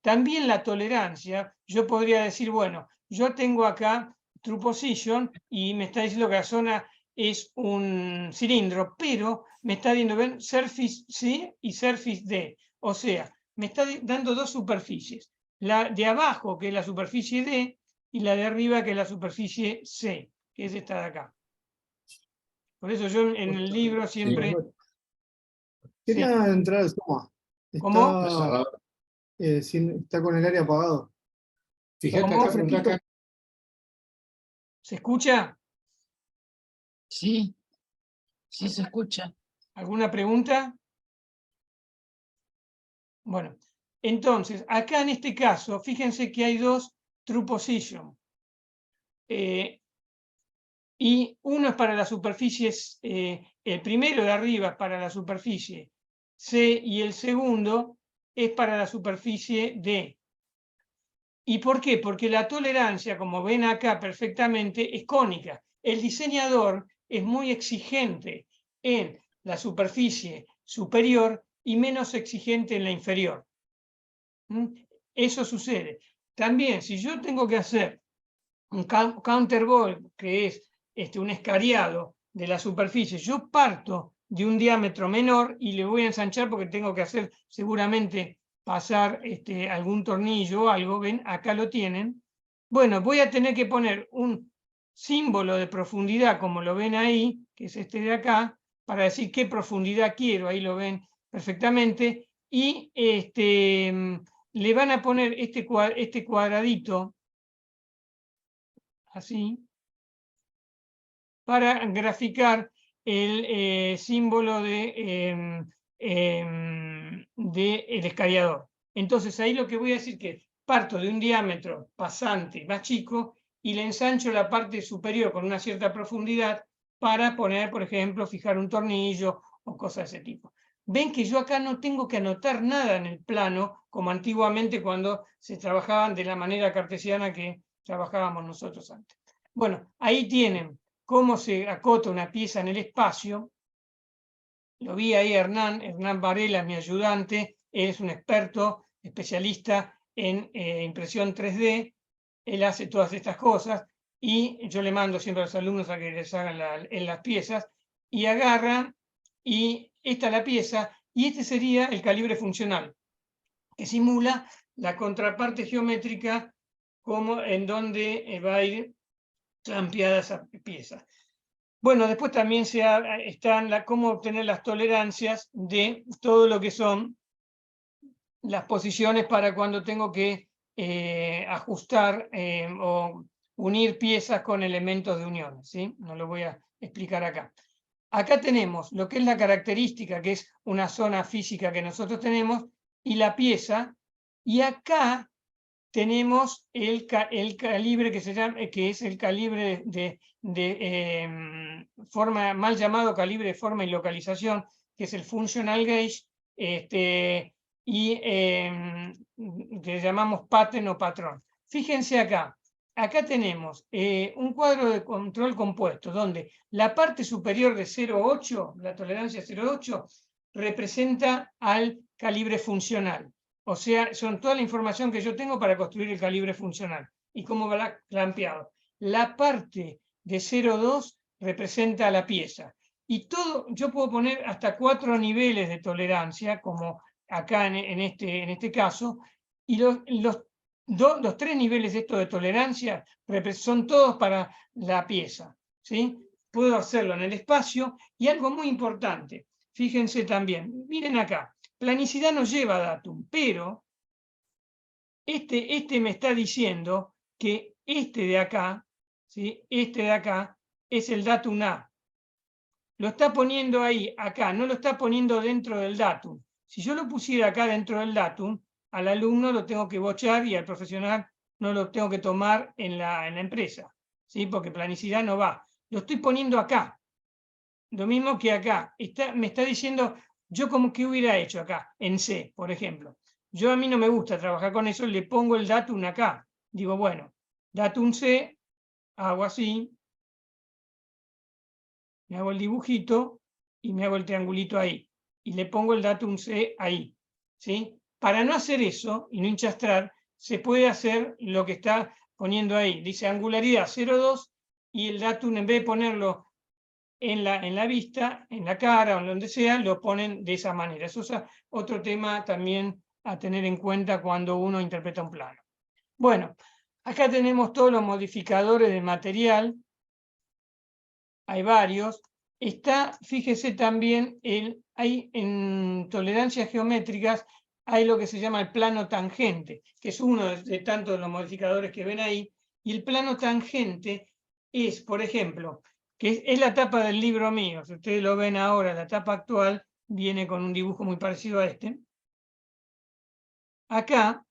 También la tolerancia, yo podría decir, bueno, yo tengo acá true position y me está diciendo que la zona es un cilindro, pero me está dando, ven, surface C y surface D. O sea, me está dando dos superficies. La de abajo, que es la superficie D, y la de arriba, que es la superficie C, que es esta de acá. Por eso yo en el libro siempre... Quería Sí. entrar al tema. ¿Cómo? Está con el aire apagado. Fíjate ¿Cómo? acá, preguntá acá. ¿Se escucha? Sí, sí se escucha. ¿Alguna pregunta? Bueno, entonces, acá en este caso, fíjense que hay dos true position. Y uno es para las superficies, el primero de arriba es para la superficie C y el segundo es para la superficie D. ¿Y por qué? Porque la tolerancia, como ven acá perfectamente, es cónica. El diseñador es muy exigente en la superficie superior y menos exigente en la inferior. Eso sucede. También, si yo tengo que hacer un counterbore, que es un escariado de la superficie, yo parto de un diámetro menor y le voy a ensanchar porque tengo que hacer seguramente pasar algún tornillo o algo. Ven, acá lo tienen. Bueno, voy a tener que poner un símbolo de profundidad, como lo ven ahí, que es este de acá, para decir qué profundidad quiero. Ahí lo ven perfectamente. Y le van a poner este cuadradito así, para graficar el símbolo del escariador. Entonces ahí lo que voy a decir que parto de un diámetro pasante más chico y le ensancho la parte superior con una cierta profundidad para poner, por ejemplo, fijar un tornillo o cosas de ese tipo. Ven que yo acá no tengo que anotar nada en el plano, como antiguamente cuando se trabajaban de la manera cartesiana que trabajábamos nosotros antes. Bueno, ahí tienen cómo se acota una pieza en el espacio. Lo vi ahí Hernán Varela, mi ayudante, él es un experto, especialista en impresión 3D, él hace todas estas cosas y yo le mando siempre a los alumnos a que les hagan en las piezas y agarran y esta es la pieza y este sería el calibre funcional que simula la contraparte geométrica como en donde va a ir clampeada esa pieza. Bueno, después también están cómo obtener las tolerancias de todo lo que son las posiciones para cuando tengo que ajustar o unir piezas con elementos de unión, ¿sí? No lo voy a explicar acá. Acá tenemos lo que es la característica, que es una zona física que nosotros tenemos, y la pieza, y acá tenemos el calibre que se llama, que es el calibre de forma, mal llamado calibre de forma y localización, que es el functional gauge, y que llamamos pattern o patrón. Fíjense acá. Acá tenemos un cuadro de control compuesto, donde la parte superior de 0,8, la tolerancia 0,8, representa al calibre funcional. O sea, son toda la información que yo tengo para construir el calibre funcional y cómo va clampeado. La parte de 0,2 representa a la pieza. Y todo, yo puedo poner hasta 4 niveles de tolerancia, como acá en este caso, y los 3 niveles de esto de tolerancia son todos para la pieza, ¿sí? Puedo hacerlo en el espacio, y algo muy importante, fíjense también, miren acá, planicidad no lleva datum, pero este me está diciendo que este de acá, ¿sí? Este de acá es el datum A. Lo está poniendo ahí, acá, no lo está poniendo dentro del datum. Si yo lo pusiera acá dentro del datum, al alumno lo tengo que bochar y al profesional no lo tengo que tomar en la empresa, ¿sí? Porque planicidad no va. Lo estoy poniendo acá. Lo mismo que acá. Me está diciendo, yo como que hubiera hecho acá, en C, por ejemplo. Yo a mí no me gusta trabajar con eso, le pongo el datum acá. Digo, bueno, datum C, hago así, me hago el dibujito y me hago el triangulito ahí. Y le pongo el datum C ahí, ¿sí? Para no hacer eso y no hinchastrar, se puede hacer lo que está poniendo ahí. Dice angularidad 0,2 y el datum, en vez de ponerlo en la vista, en la cara o en donde sea, lo ponen de esa manera. Eso es otro tema también a tener en cuenta cuando uno interpreta un plano. Bueno, acá tenemos todos los modificadores de material. Hay varios. Está, fíjese también, hay en tolerancias geométricas, hay lo que se llama el plano tangente, que es uno de tantos los modificadores que ven ahí, y el plano tangente es, por ejemplo, que es la tapa del libro mío, si ustedes lo ven ahora, la tapa actual viene con un dibujo muy parecido a este. Acá,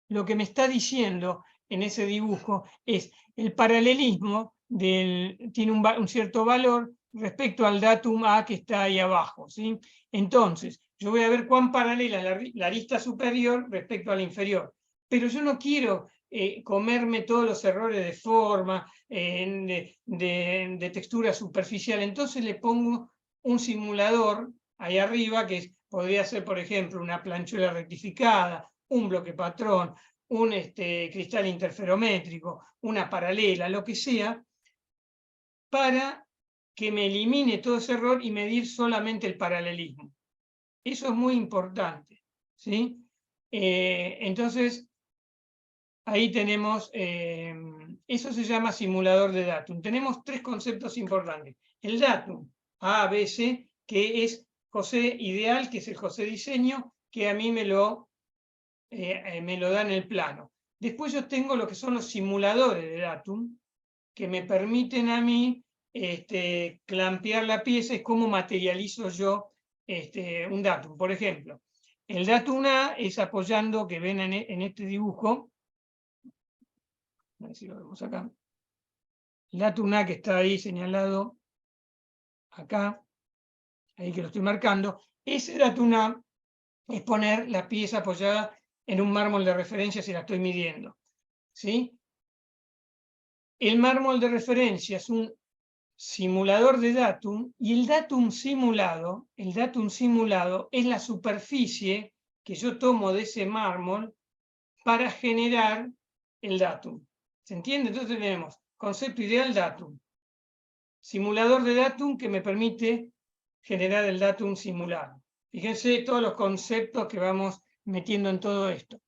lo que me está diciendo en ese dibujo es el paralelismo tiene un cierto valor respecto al datum A que está ahí abajo, ¿sí? Entonces, yo voy a ver cuán paralela es la arista superior respecto a la inferior, pero yo no quiero comerme todos los errores de forma, de textura superficial, entonces le pongo un simulador ahí arriba que podría ser, por ejemplo, una planchuela rectificada, un bloque patrón, un cristal interferométrico, una paralela, lo que sea, para que me elimine todo ese error y medir solamente el paralelismo. Eso es muy importante, ¿sí? Entonces, ahí tenemos, eso se llama simulador de datum. Tenemos 3 conceptos importantes. El datum, A, B, C, que es José Ideal, que es el José Diseño, que a mí me lo da en el plano. Después yo tengo lo que son los simuladores de datum, que me permiten a mí clampear la pieza y cómo materializo yo un datum. Por ejemplo, el datum A es apoyando, que ven en este dibujo, a ver si lo vemos acá, el datum A que está ahí señalado, acá, ahí que lo estoy marcando, ese datum A es poner la pieza apoyada en un mármol de referencia si la estoy midiendo, ¿sí? El mármol de referencia es un simulador de datum y el datum simulado es la superficie que yo tomo de ese mármol para generar el datum. ¿Se entiende? Entonces tenemos concepto ideal datum, simulador de datum que me permite generar el datum simulado. Fíjense todos los conceptos que vamos metiendo en todo esto.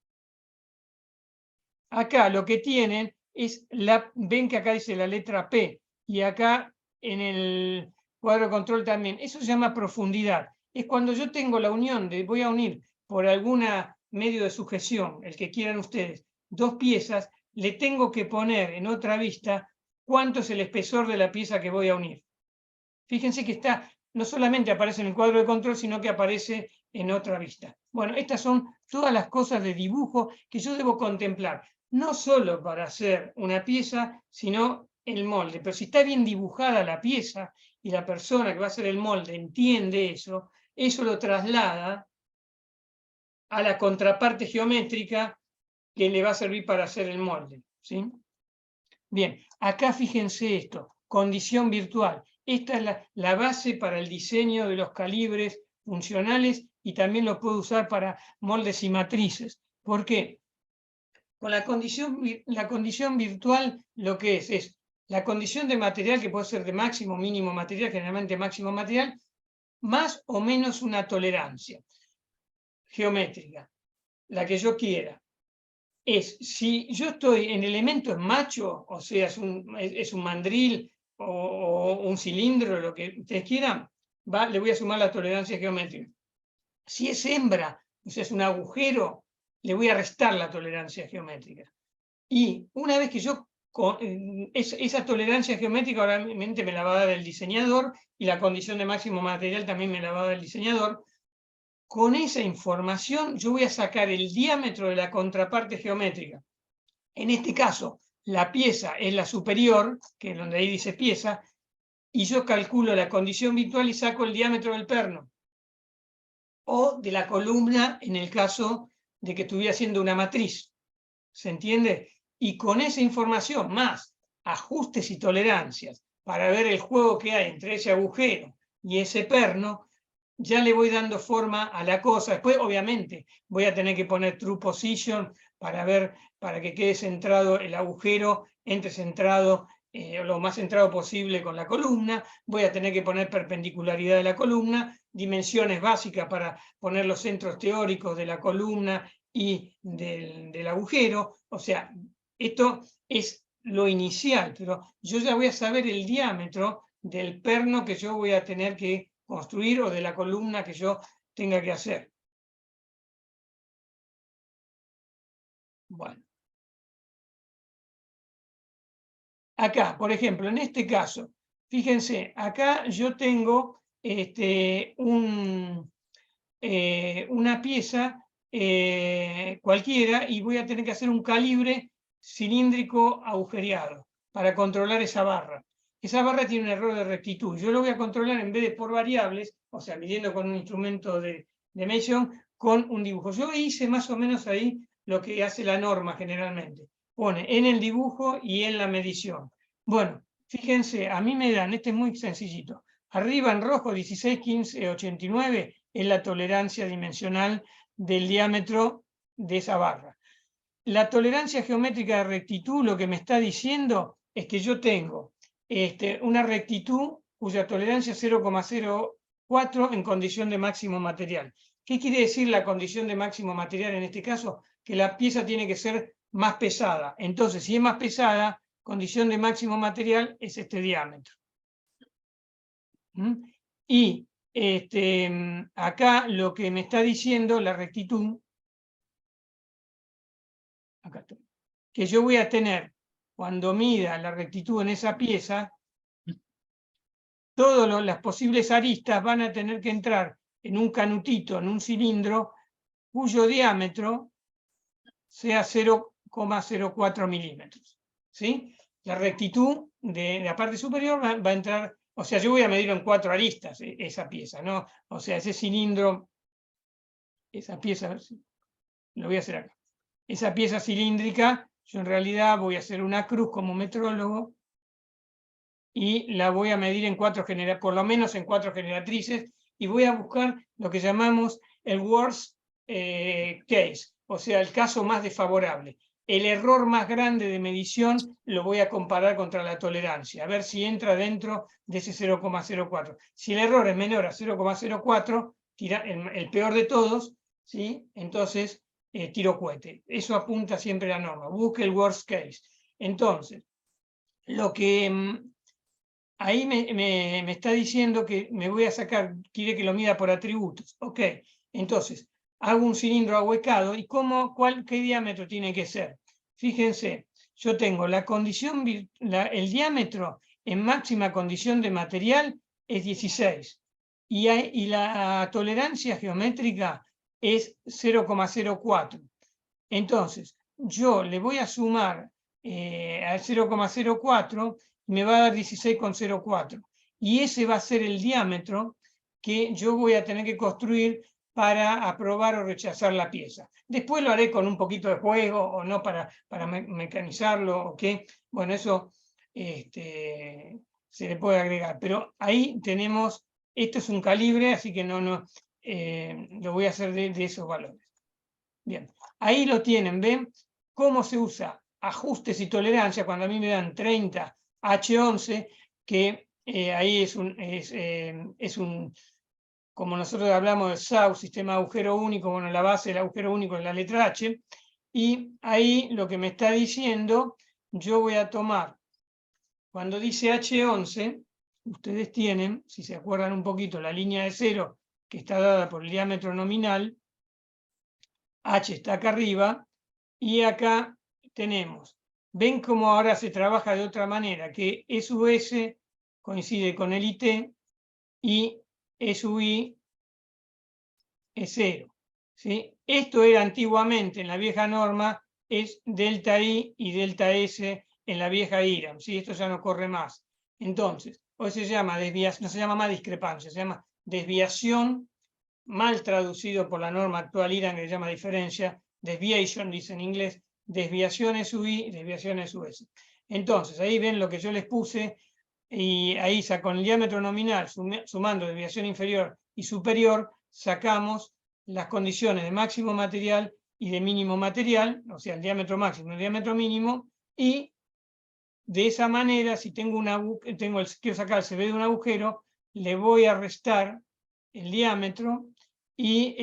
Acá lo que tienen es, ven que acá dice la letra P, y acá en el cuadro de control también. Eso se llama profundidad. Es cuando yo tengo la unión voy a unir por algún medio de sujeción, el que quieran ustedes, 2 piezas, le tengo que poner en otra vista cuánto es el espesor de la pieza que voy a unir. Fíjense que no solamente aparece en el cuadro de control, sino que aparece en otra vista. Bueno, estas son todas las cosas de dibujo que yo debo contemplar, no solo para hacer una pieza, sino el molde. Pero si está bien dibujada la pieza y la persona que va a hacer el molde entiende eso, eso lo traslada a la contraparte geométrica que le va a servir para hacer el molde, ¿sí? Bien, acá fíjense esto, condición virtual. Esta es la base para el diseño de los calibres funcionales y también lo puedo usar para moldes y matrices. ¿Por qué? Con la condición virtual lo que es la condición de material, que puede ser de máximo o mínimo material, generalmente máximo material, más o menos una tolerancia geométrica, la que yo quiera. Si yo estoy en elementos macho, o sea, es un mandril o un cilindro, lo que ustedes quieran, le voy a sumar la tolerancia geométrica. Si es hembra, o sea, es un agujero, le voy a restar la tolerancia geométrica. Y una vez que yo, esa tolerancia geométrica obviamente me la va a dar el diseñador, y la condición de máximo material también me la va a dar el diseñador. Con esa información yo voy a sacar el diámetro de la contraparte geométrica. En este caso, la pieza es la superior, que es donde ahí dice pieza, y yo calculo la condición virtual y saco el diámetro del perno. O de la columna, en el caso de que estuviera haciendo una matriz. ¿Se entiende? Y con esa información, más ajustes y tolerancias, para ver el juego que hay entre ese agujero y ese perno, ya le voy dando forma a la cosa. Después, obviamente, voy a tener que poner true position para ver, para que quede centrado el agujero, entre centrado lo más centrado posible con la columna. Voy a tener que poner perpendicularidad de la columna, dimensiones básicas para poner los centros teóricos de la columna y del agujero. O sea, esto es lo inicial, pero yo ya voy a saber el diámetro del perno que yo voy a tener que construir o de la columna que yo tenga que hacer. Bueno. Acá, por ejemplo, en este caso, fíjense, acá yo tengo una pieza cualquiera y voy a tener que hacer un calibre cilíndrico agujereado para controlar esa barra. Esa barra tiene un error de rectitud. Yo lo voy a controlar en vez de por variables, o sea, midiendo con un instrumento de medición, con un dibujo. Yo hice más o menos ahí lo que hace la norma generalmente. Pone en el dibujo y en la medición. Bueno, fíjense, a mí me dan, este es muy sencillito. Arriba en rojo 16, 15, 89 es la tolerancia dimensional del diámetro de esa barra. La tolerancia geométrica de rectitud lo que me está diciendo es que yo tengo una rectitud cuya tolerancia es 0,04 en condición de máximo material. ¿Qué quiere decir la condición de máximo material en este caso? Que la pieza tiene que ser más pesada. Entonces, si es más pesada, condición de máximo material es este diámetro. Y acá lo que me está diciendo la rectitud, acá estoy, que yo voy a tener, cuando mida la rectitud en esa pieza, todas las posibles aristas van a tener que entrar en un canutito, en un cilindro, cuyo diámetro sea 0,04 milímetros. ¿Sí? La rectitud de la parte superior va a entrar, o sea, yo voy a medir en 4 aristas esa pieza, ¿no? O sea, ese cilindro, esa pieza, lo voy a hacer acá. Esa pieza cilíndrica, yo en realidad voy a hacer una cruz como metrólogo y la voy a medir en 4 generatrices, por lo menos en 4 generatrices, y voy a buscar lo que llamamos el worst case, o sea, el caso más desfavorable. El error más grande de medición lo voy a comparar contra la tolerancia, a ver si entra dentro de ese 0,04. Si el error es menor a 0,04, el peor de todos, ¿sí? Entonces tiro cohete. Eso apunta siempre la norma. Busque el worst case. Entonces, lo que ahí me está diciendo que me voy a sacar, quiere que lo mida por atributos. Ok, entonces, hago un cilindro ahuecado. ¿Y qué diámetro tiene que ser? Fíjense, yo tengo la condición, el diámetro en máxima condición de material es 16. Y la tolerancia geométrica es 0,04. Entonces, yo le voy a sumar al 0,04 y me va a dar 16,04. Y ese va a ser el diámetro que yo voy a tener que construir para aprobar o rechazar la pieza. Después lo haré con un poquito de juego o no para mecanizarlo, ¿ok? Bueno, eso se le puede agregar, pero ahí tenemos, esto es un calibre, así que no lo voy a hacer de esos valores. Bien, ahí lo tienen, ¿ven? ¿Cómo se usa? Ajustes y tolerancia, cuando a mí me dan 30 H11, que ahí es un, como nosotros hablamos de SAU, sistema de agujero único, bueno, la base del agujero único es la letra H, y ahí lo que me está diciendo, yo voy a tomar, cuando dice H11, ustedes tienen, si se acuerdan un poquito, la línea de 0, que está dada por el diámetro nominal, H está acá arriba, y acá tenemos, ven cómo ahora se trabaja de otra manera, que E sub S coincide con el IT, y E sub I es 0. ¿Sí? Esto era antiguamente, en la vieja norma, es delta I y delta S en la vieja IRAM. ¿Sí? Esto ya no corre más. Entonces, hoy se llama desviación, no se llama más discrepancia, se llama desviación, mal traducido por la norma actual IRAM, que se llama diferencia, desviation, dice en inglés, desviación sub I, desviación sub S. Entonces, ahí ven lo que yo les puse, y ahí con el diámetro nominal, sumando desviación inferior y superior, sacamos las condiciones de máximo material y de mínimo material, o sea, el diámetro máximo y el diámetro mínimo, y de esa manera, si tengo quiero sacar el CB de un agujero, le voy a restar el diámetro y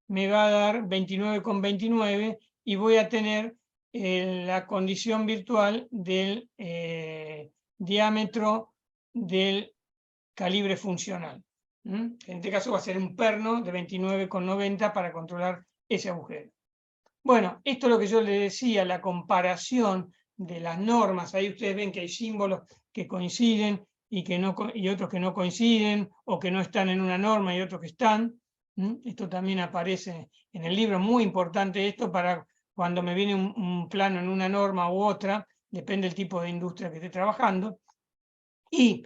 me va a dar 29,29 y voy a tener la condición virtual del diámetro del calibre funcional. En este caso va a ser un perno de 29,90 para controlar ese agujero. Bueno, esto es lo que yo le decía, la comparación de las normas. Ahí ustedes ven que hay símbolos que coinciden y otros que no coinciden, o que no están en una norma y otros que están. Esto también aparece en el libro, muy importante esto para cuando me viene un plano en una norma u otra, depende del tipo de industria que esté trabajando. Y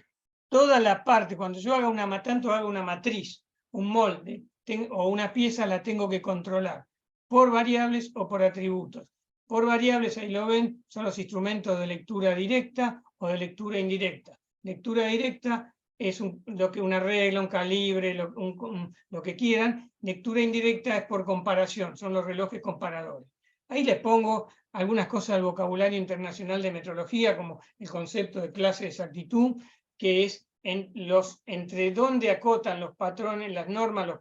toda la parte, cuando yo haga haga una matriz, un molde o una pieza, la tengo que controlar por variables o por atributos. Por variables, ahí lo ven, son los instrumentos de lectura directa o de lectura indirecta. Lectura directa es una regla, un calibre, lo que quieran. Lectura indirecta es por comparación, son los relojes comparadores. Ahí les pongo algunas cosas del vocabulario internacional de metrología, como el concepto de clase de exactitud, que es entre dónde acotan los patrones, las normas, los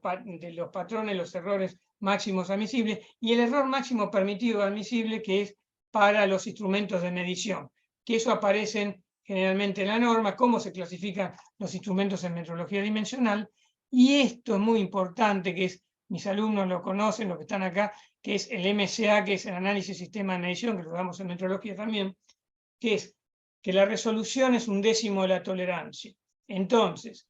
patrones, los errores máximos admisibles, y el error máximo permitido admisible, que es para los instrumentos de medición, que eso aparecen generalmente en la norma, cómo se clasifican los instrumentos en metrología dimensional. Y esto es muy importante, que es, mis alumnos lo conocen, los que están acá, que es el MCA, que es el análisis sistema de medición, que lo damos en metrología también, que es que la resolución es 1/10 de la tolerancia. Entonces,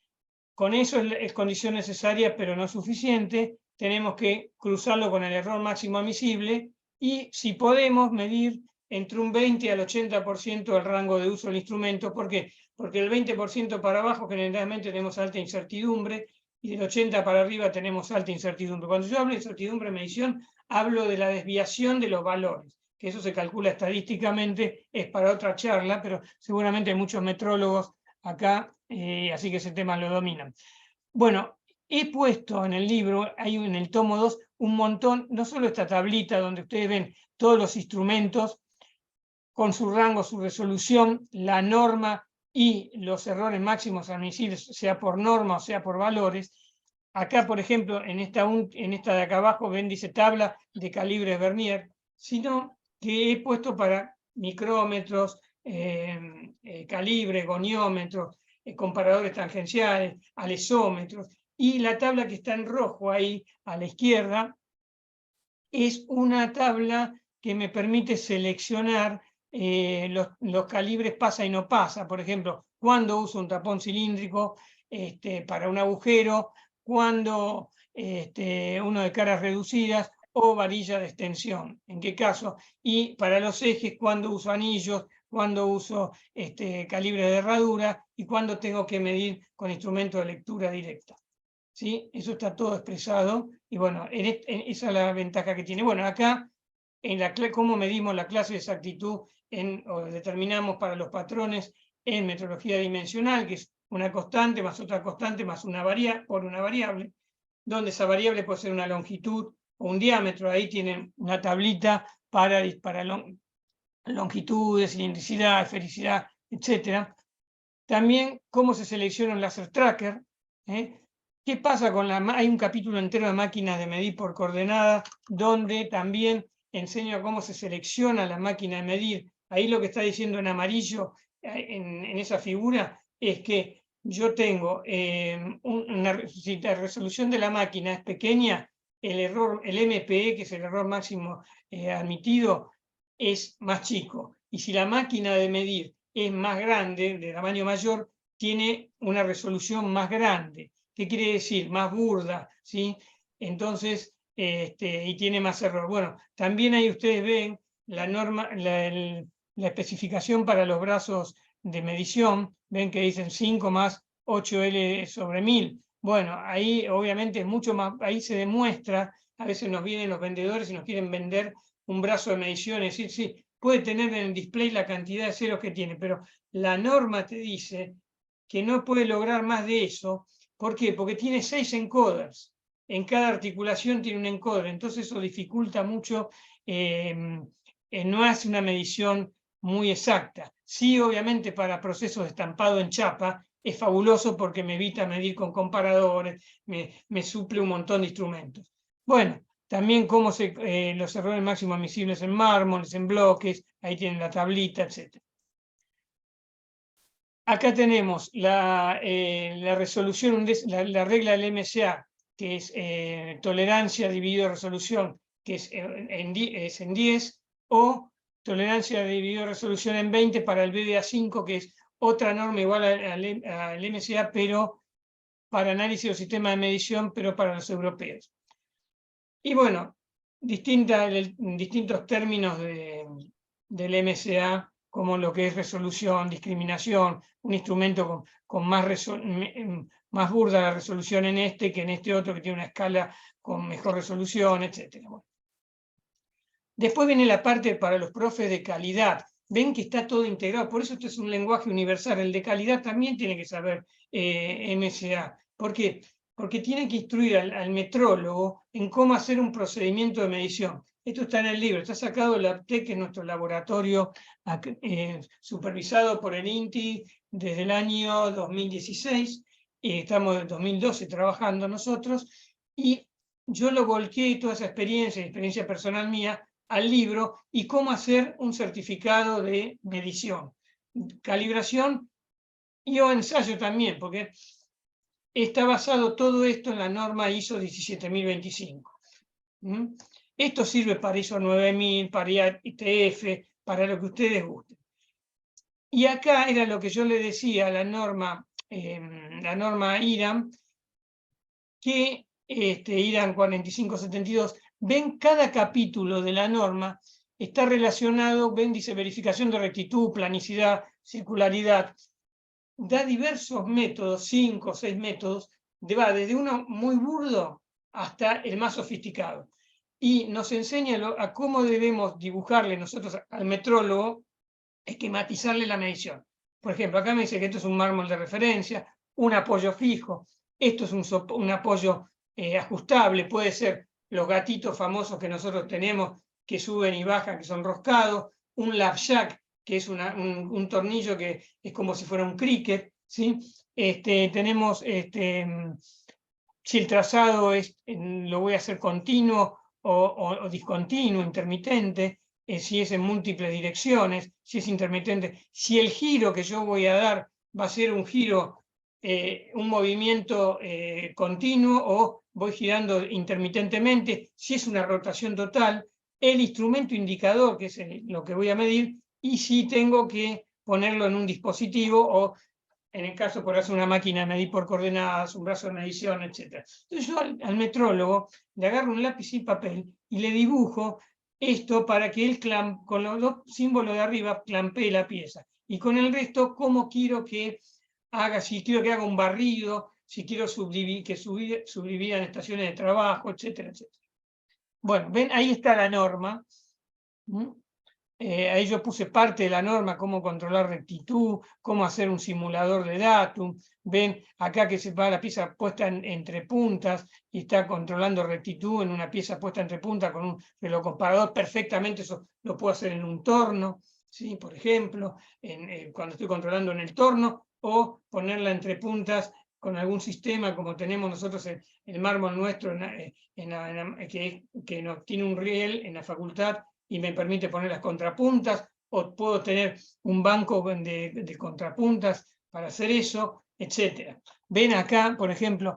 con eso es condición necesaria, pero no suficiente. Tenemos que cruzarlo con el error máximo admisible, y si podemos medir entre un 20 al 80% del rango de uso del instrumento. ¿Por qué? Porque el 20% para abajo generalmente tenemos alta incertidumbre, y del 80 para arriba tenemos alta incertidumbre. Cuando yo hablo de incertidumbre de medición, hablo de la desviación de los valores, que eso se calcula estadísticamente, es para otra charla, pero seguramente hay muchos metrólogos acá, así que ese tema lo dominan. Bueno, he puesto en el libro, hay en el tomo 2, un montón, no solo esta tablita donde ustedes ven todos los instrumentos con su rango, su resolución, la norma y los errores máximos admisibles, sea por norma o sea por valores. Acá, por ejemplo, en esta de acá abajo, ven, dice tabla de calibres Vernier, sino que he puesto para micrómetros, calibres, goniómetros, comparadores tangenciales, alesómetros, y la tabla que está en rojo ahí a la izquierda es una tabla que me permite seleccionar los calibres pasa y no pasa. Por ejemplo, cuando uso un tapón cilíndrico para un agujero, cuando uno de caras reducidas o varilla de extensión, en qué caso, y para los ejes, cuando uso anillos, cuando uso calibre de herradura, y cuando tengo que medir con instrumento de lectura directa. ¿sí? Eso está todo expresado, y bueno, esa es la ventaja que tiene. Bueno, acá, cómo medimos la clase de exactitud o determinamos para los patrones en metrología dimensional, que es una constante más otra constante más una variable, donde esa variable puede ser una longitud o un diámetro. Ahí tienen una tablita para longitudes, cilindricidad, esfericidad, etc. También cómo se selecciona un laser tracker. ¿Qué pasa con hay un capítulo entero de máquinas de medir por coordenada, donde también enseño cómo se selecciona la máquina de medir. Ahí lo que está diciendo en amarillo en esa figura es que yo tengo, si la resolución de la máquina es pequeña, el MPE, que es el error máximo admitido, es más chico. Y si la máquina de medir es más grande, de tamaño mayor, tiene una resolución más grande. ¿Qué quiere decir? Más burda, ¿sí? Entonces, y tiene más error. Bueno, también ahí ustedes ven la norma, la especificación para los brazos de medición, ven que dicen 5 más 8L sobre 1000. Bueno, ahí obviamente es mucho más, ahí se demuestra, a veces nos vienen los vendedores y nos quieren vender un brazo de medición, es decir, sí, puede tener en el display la cantidad de ceros que tiene, pero la norma te dice que no puede lograr más de eso. ¿Por qué? Porque tiene 6 encoders. En cada articulación tiene un encoder, entonces eso dificulta mucho, no hace una medición muy exacta. Sí, obviamente para procesos de estampado en chapa es fabuloso porque me evita medir con comparadores, me suple un montón de instrumentos. Bueno, también cómo los errores máximos admisibles en mármoles, en bloques, ahí tienen la tablita, etc. Acá tenemos la resolución, la regla del MSA, que es tolerancia dividido resolución, que es en 10, o tolerancia dividido resolución en 20 para el BDA5, que es otra norma igual al MSA, pero para análisis del sistema de medición, pero para los europeos. Y bueno, distintos términos del MSA, como lo que es resolución, discriminación, un instrumento con más burda la resolución en este que en este otro que tiene una escala con mejor resolución, etc. Bueno. Después viene la parte para los profes de calidad. Ven que está todo integrado, por eso esto es un lenguaje universal. El de calidad también tiene que saber MSA. ¿Por qué? Porque tiene que instruir al metrólogo en cómo hacer un procedimiento de medición. Esto está en el libro, está sacado de la APTEC, que es nuestro laboratorio supervisado por el INTI desde el año 2016, estamos en 2012 trabajando nosotros, y yo lo volqué toda esa experiencia personal mía, al libro y cómo hacer un certificado de medición, calibración y o ensayo también, porque está basado todo esto en la norma ISO 17025. Esto sirve para ISO 9000, para ITF, para lo que ustedes gusten. Y acá era lo que yo le decía, la norma IRAM, que IRAM 4572, ven cada capítulo de la norma, está relacionado, ven, dice verificación de rectitud, planicidad, circularidad, da diversos métodos, 5 o 6 métodos, va desde uno muy burdo hasta el más sofisticado. Y nos enseña a cómo debemos dibujarle nosotros al metrólogo, esquematizarle la medición. Por ejemplo, acá me dice que esto es un mármol de referencia, un apoyo fijo, esto es un apoyo ajustable, puede ser los gatitos famosos que nosotros tenemos que suben y bajan, que son roscados, un lap jack, que es un tornillo que es como si fuera un cricket, ¿sí? Tenemos, si el trazado lo voy a hacer continuo o discontinuo, intermitente, si es en múltiples direcciones, si es intermitente, si el giro que yo voy a dar va a ser un giro, un movimiento continuo o voy girando intermitentemente, si es una rotación total, el instrumento indicador, que es lo que voy a medir, y si tengo que ponerlo en un dispositivo o, en el caso por hacer una máquina de medir por coordenadas, un brazo de medición, etc. Entonces yo al metrólogo le agarro un lápiz y papel y le dibujo esto para que él con los dos símbolos de arriba clampee la pieza. Y con el resto, cómo quiero que haga, si quiero que haga un barrido, si quiero subdividan estaciones de trabajo, etcétera, etcétera. Bueno, ven, ahí está la norma. Ahí yo puse parte de la norma, cómo controlar rectitud, cómo hacer un simulador de datum. Ven acá que se va la pieza puesta entre puntas y está controlando rectitud en una pieza puesta entre puntas con un reloj comparador. Perfectamente eso lo puedo hacer en un torno, ¿sí? Por ejemplo, cuando estoy controlando en el torno, o ponerla entre puntas con algún sistema como tenemos nosotros el mármol nuestro que no, tiene un riel en la facultad y me permite poner las contrapuntas, o puedo tener un banco de contrapuntas para hacer eso, etc. Ven acá, por ejemplo,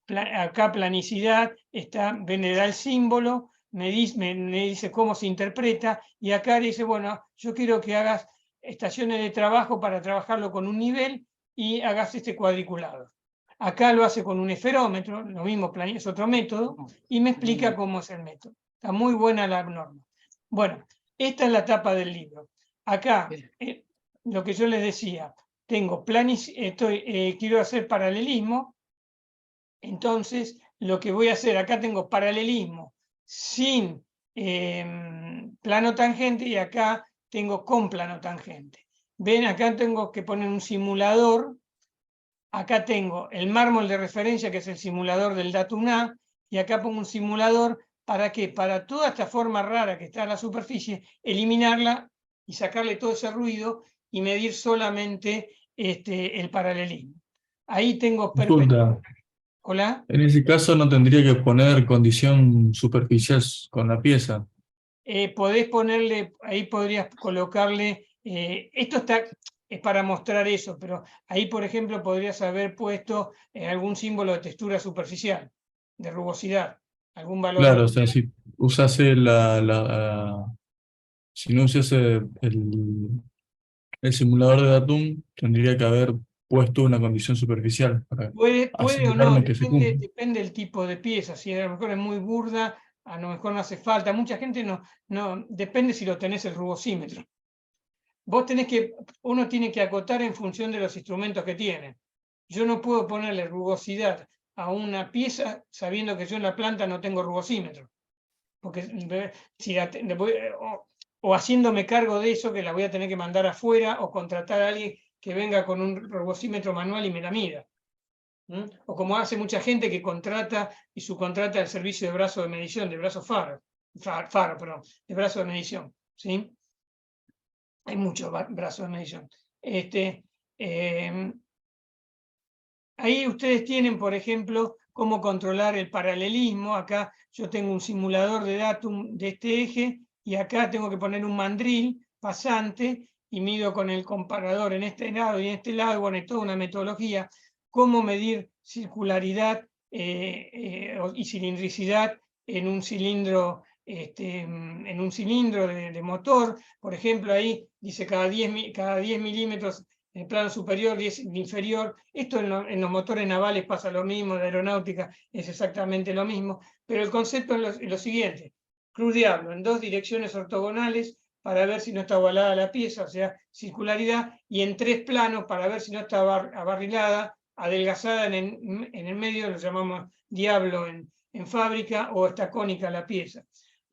acá planicidad, ven, le da el símbolo, me dice cómo se interpreta, y acá dice, bueno, yo quiero que hagas estaciones de trabajo para trabajarlo con un nivel y hagas este cuadriculado. Acá lo hace con un esferómetro, lo mismo, es otro método, y me explica cómo es el método. Está muy buena la norma. Bueno, esta es la tapa del libro. Acá, lo que yo les decía, tengo quiero hacer paralelismo, entonces lo que voy a hacer, acá tengo paralelismo sin plano tangente y acá tengo con plano tangente. Ven, acá tengo que poner un simulador. Acá tengo el mármol de referencia, que es el simulador del datum A, y acá pongo un simulador, ¿para qué? Para toda esta forma rara que está en la superficie, eliminarla y sacarle todo ese ruido y medir solamente el paralelismo. Ahí tengo Consulta. ¿Hola? En ese caso no tendría que poner condición superficial con la pieza. Podés ponerle, ahí podrías colocarle, esto es para mostrar eso, pero ahí, por ejemplo, podrías haber puesto algún símbolo de textura superficial, de rugosidad, algún valor. Claro, o sea, si usase si no usase el simulador de datum, tendría que haber puesto una condición superficial para Puede o no, asegurarme que se cumpla. depende del tipo de pieza. Si a lo mejor es muy burda, a lo mejor no hace falta. Mucha gente no depende si lo tenés el rugosímetro. Vos uno tiene que acotar en función de los instrumentos que tiene. Yo no puedo ponerle rugosidad a una pieza sabiendo que yo en la planta no tengo rugosímetro. Porque si o haciéndome cargo de eso, que la voy a tener que mandar afuera, o contratar a alguien que venga con un rugosímetro manual y me la mida. O como hace mucha gente que contrata y subcontrata el servicio de brazo de medición, de brazo faro, perdón, de brazo de medición. ¿Sí? Hay muchos brazos de medición. Ahí ustedes tienen, por ejemplo, cómo controlar el paralelismo. Acá yo tengo un simulador de datum de este eje y acá tengo que poner un mandril pasante y mido con el comparador en este lado y en este lado. Bueno, hay toda una metodología. Cómo medir circularidad y cilindricidad en un cilindro de motor. Por ejemplo, ahí dice cada 10 milímetros en el plano superior, 10 inferior. Esto en los motores navales pasa lo mismo, de aeronáutica es exactamente lo mismo, pero el concepto es lo siguiente: cruz diablo en dos direcciones ortogonales para ver si no está ovalada la pieza, o sea, circularidad, y en tres planos para ver si no está abarrilada, adelgazada en el medio, lo llamamos diablo en fábrica, o está cónica la pieza.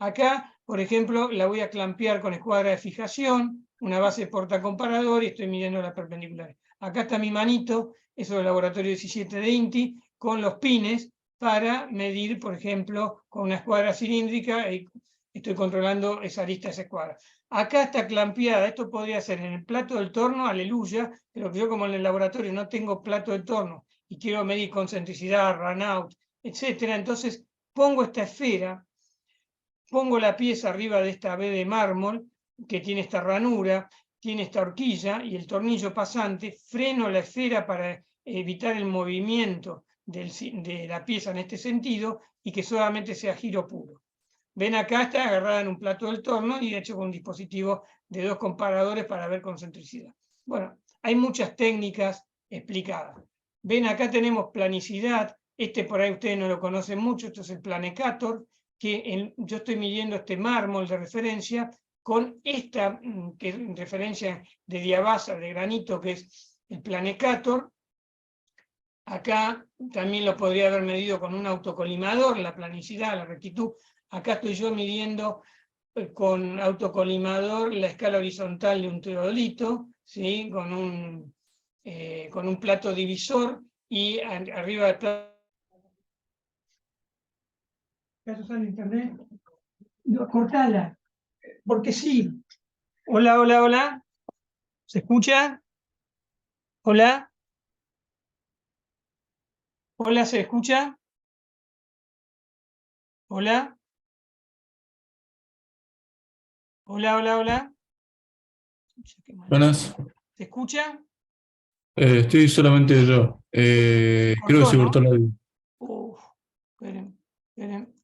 Acá, por ejemplo, la voy a clampear con escuadra de fijación, una base portacomparador, y estoy midiendo las perpendiculares. Acá está mi manito, eso del laboratorio 17 de INTI, con los pines para medir, por ejemplo, con una escuadra cilíndrica, y estoy controlando esa arista de esa escuadra. Acá está clampeada, esto podría ser en el plato del torno, aleluya, pero yo como en el laboratorio no tengo plato de torno y quiero medir concentricidad, runout, etcétera, entonces pongo esta esfera, pongo la pieza arriba de esta B de mármol, que tiene esta ranura, tiene esta horquilla y el tornillo pasante, freno la esfera para evitar el movimiento de la pieza en este sentido y que solamente sea giro puro. Ven, acá está agarrada en un plato del torno y hecho con un dispositivo de dos comparadores para ver concentricidad. Bueno, hay muchas técnicas explicadas. Ven, acá tenemos planicidad. Por ahí ustedes no lo conocen mucho, esto es el Planecator, que yo estoy midiendo este mármol de referencia con esta, que es referencia de diabasa, de granito, que es el Planecator, Acá también lo podría haber medido con un autocolimador, la planicidad, la rectitud. Acá estoy yo midiendo con autocolimador la escala horizontal de un teodolito, ¿sí? Con un plato divisor y arriba del plato. ¿Estás usando internet? No, cortala, porque sí. Hola, hola, hola. ¿Se escucha? Hola. Hola, ¿se escucha? Hola. Hola, hola, hola. Qué mal. Buenas. ¿Se escucha? Estoy solamente yo. Creo que Cortó, se ¿no? cortó el audio. Uf, esperen, esperen.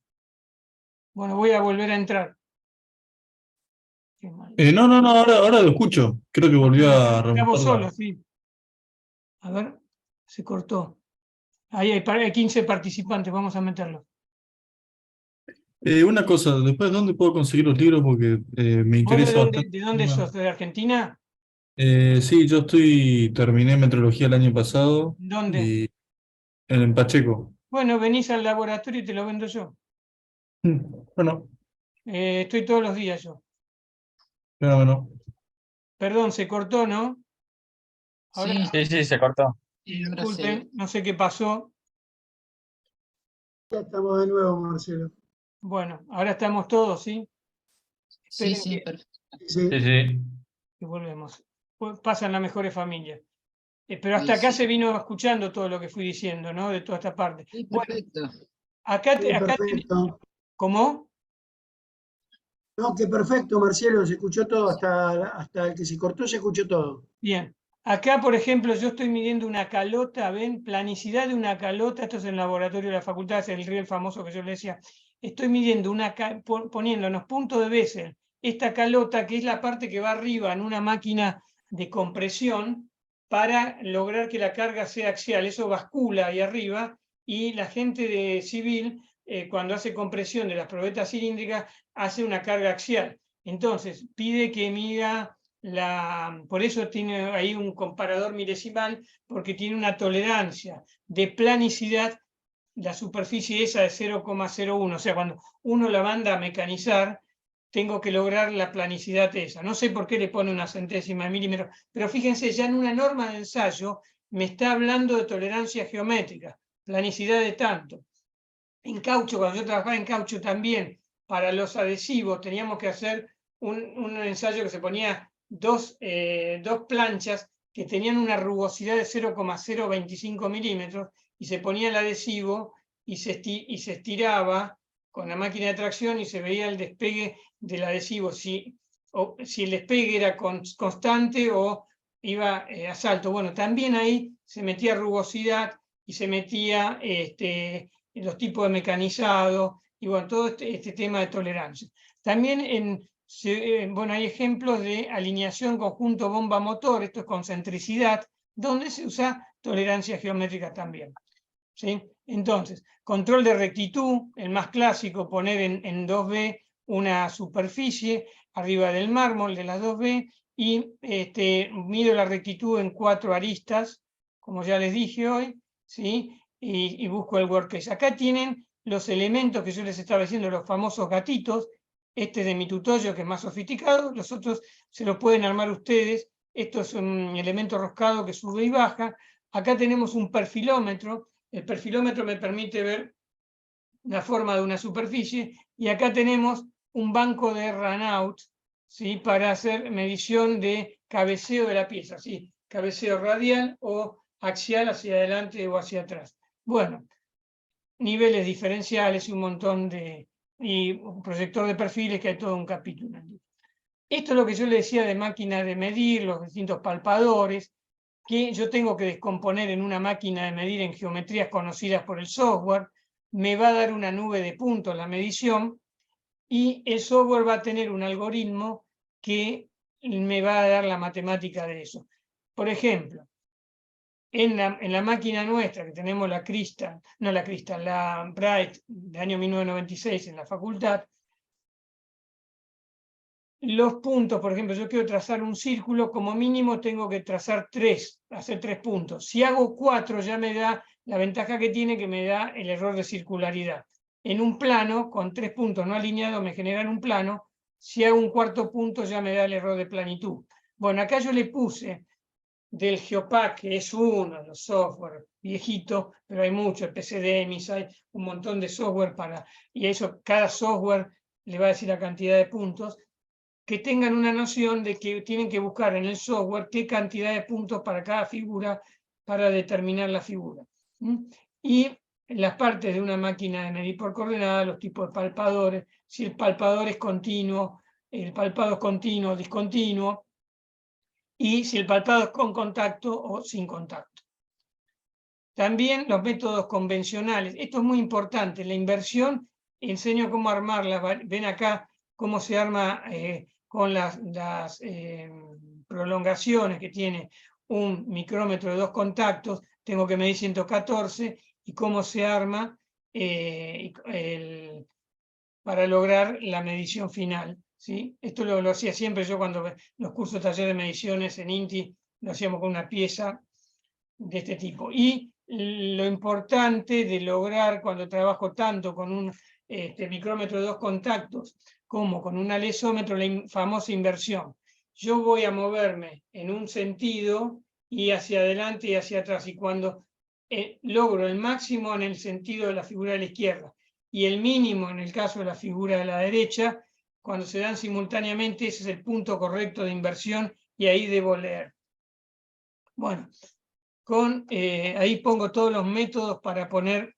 Bueno, voy a volver a entrar. Qué mal. No, ahora lo escucho. Creo que volvió a Estamos remontar solos, sí. A ver, se cortó. Ahí hay 15 participantes, vamos a meterlos. Una cosa, después, ¿dónde puedo conseguir los libros? Porque me ¿Vos interesa bastante. de dónde sos? ¿De Argentina? Sí, yo terminé metrología el año pasado ¿Dónde? y en Pacheco. Bueno, venís al laboratorio y te lo vendo yo. Bueno, Estoy todos los días yo. fenómeno. Perdón, se cortó, ¿no? Ahora, Sí, Sí, sí, se cortó. y ahora sí. disculpen, no sé qué pasó. Ya estamos de nuevo, Marcelo. Bueno, ahora estamos todos, ¿sí? Sí, Esperen sí, perfecto. Sí, Sí, sí. que volvemos. Pues pasan las mejores familias. Pero hasta Sí, acá sí. se vino escuchando todo lo que fui diciendo, ¿no? De toda esta parte. Sí, Bueno, perfecto. acá, sí, acá perfecto. ¿cómo? No, que perfecto, Marcelo, se escuchó todo, hasta el que se cortó se escuchó todo. Bien. Acá, por ejemplo, yo estoy midiendo una calota, ¿ven? Planicidad de una calota, esto es en el laboratorio de la facultad, es el riel famoso que yo le decía. Estoy midiendo poniéndonos puntos de Bessel, esta calota que es la parte que va arriba en una máquina de compresión para lograr que la carga sea axial. Eso bascula ahí arriba y la gente de civil, cuando hace compresión de las probetas cilíndricas, hace una carga axial. Entonces, pide que mida por eso tiene ahí un comparador milesimal, porque tiene una tolerancia de planicidad, la superficie esa de 0,01, o sea, cuando uno la manda a mecanizar, tengo que lograr la planicidad esa. No sé por qué le pone una centésima de milímetro, pero fíjense, ya en una norma de ensayo me está hablando de tolerancia geométrica, planicidad de tanto. En caucho, cuando yo trabajaba en caucho también, para los adhesivos teníamos que hacer un ensayo que se ponía dos planchas que tenían una rugosidad de 0,025 milímetros y se ponía el adhesivo y se estiraba con la máquina de tracción y se veía el despegue del adhesivo, si el despegue era constante o iba a salto. Bueno, también ahí se metía rugosidad y se metía los tipos de mecanizado y bueno, todo este tema de tolerancia. También bueno, hay ejemplos de alineación conjunto bomba-motor, esto es concentricidad, donde se usa tolerancia geométrica también. ¿Sí? Entonces, control de rectitud, el más clásico, poner en 2B una superficie arriba del mármol de las 2B y mido la rectitud en 4 aristas, como ya les dije hoy, ¿sí? Y busco el workcase. Acá tienen los elementos que yo les estaba diciendo, los famosos gatitos. Este es de mi tutorio, que es más sofisticado, los otros se los pueden armar ustedes. Esto es un elemento roscado que sube y baja. Acá tenemos un perfilómetro. El perfilómetro me permite ver la forma de una superficie y acá tenemos un banco de runout, ¿sí? Para hacer medición de cabeceo de la pieza, ¿sí? Cabeceo radial o axial hacia adelante o hacia atrás. Bueno, niveles diferenciales y un montón y un proyector de perfiles, que hay todo un capítulo. Esto es lo que yo le decía de máquina de medir, los distintos palpadores, que yo tengo que descomponer en una máquina de medir en geometrías conocidas por el software, me va a dar una nube de puntos la medición y el software va a tener un algoritmo que me va a dar la matemática de eso. Por ejemplo, en la máquina nuestra, que tenemos la Bright de año 1996 en la facultad, los puntos, por ejemplo, yo quiero trazar un círculo, como mínimo tengo que trazar 3, hacer 3 puntos. Si hago 4 ya me da la ventaja que tiene, que me da el error de circularidad. En un plano, con 3 puntos no alineados me generan un plano. Si hago un cuarto punto ya me da el error de planitud. Bueno, acá yo le puse del Geopack, que es uno de los software viejito, pero hay mucho, el PCDemis, hay un montón de software y eso, cada software le va a decir la cantidad de puntos, que tengan una noción de que tienen que buscar en el software qué cantidad de puntos para cada figura para determinar la figura. Y las partes de una máquina de medir por coordenadas, los tipos de palpadores, si el palpador es continuo, el palpado es continuo o discontinuo, y si el palpado es con contacto o sin contacto. También los métodos convencionales. Esto es muy importante. La inversión, enseño cómo armarla. Ven acá cómo se arma con las prolongaciones que tiene un micrómetro de 2 contactos. Tengo que medir 114 y cómo se arma para lograr la medición final. ¿Sí? Esto lo hacía siempre yo cuando los cursos de taller de mediciones en INTI lo hacíamos con una pieza de este tipo. Y lo importante de lograr cuando trabajo tanto con un micrómetro de 2 contactos como con un alesómetro, la famosa inversión. Yo voy a moverme en un sentido y hacia adelante y hacia atrás, y cuando logro el máximo en el sentido de la figura de la izquierda y el mínimo en el caso de la figura de la derecha, cuando se dan simultáneamente, ese es el punto correcto de inversión y ahí debo leer. Bueno, ahí pongo todos los métodos para poner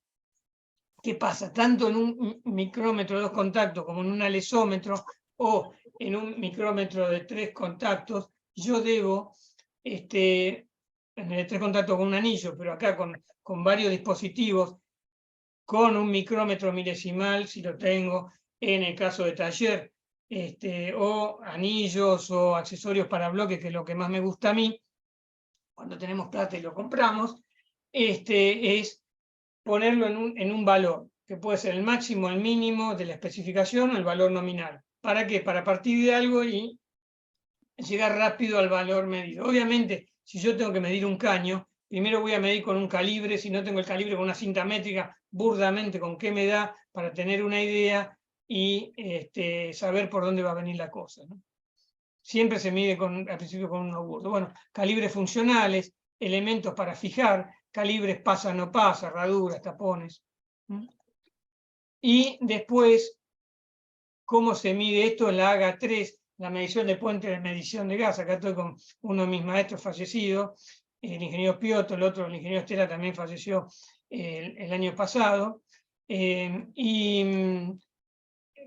qué pasa, tanto en un micrómetro de 2 contactos como en un alesómetro o en un micrómetro de 3 contactos, yo debo, en el de 3 contactos con un anillo, pero acá con varios dispositivos, con un micrómetro milesimal, si lo tengo, en el caso de taller, o anillos o accesorios para bloques, que es lo que más me gusta a mí, cuando tenemos plata y lo compramos, es ponerlo en un valor, que puede ser el máximo, el mínimo de la especificación o el valor nominal. ¿Para qué? Para partir de algo y llegar rápido al valor medido. Obviamente, si yo tengo que medir un caño, primero voy a medir con un calibre, si no tengo el calibre con una cinta métrica, burdamente con qué me da para tener una idea y saber por dónde va a venir la cosa, ¿no? Siempre se mide al principio con un burdo. Bueno, calibres funcionales, elementos para fijar, calibres pasa, no pasa, herraduras, tapones. Y después, ¿cómo se mide esto en la AGA 3? La medición de puente de medición de gas. Acá estoy con uno de mis maestros fallecidos, el ingeniero Piotto, el otro, el ingeniero Estela, también falleció el año pasado.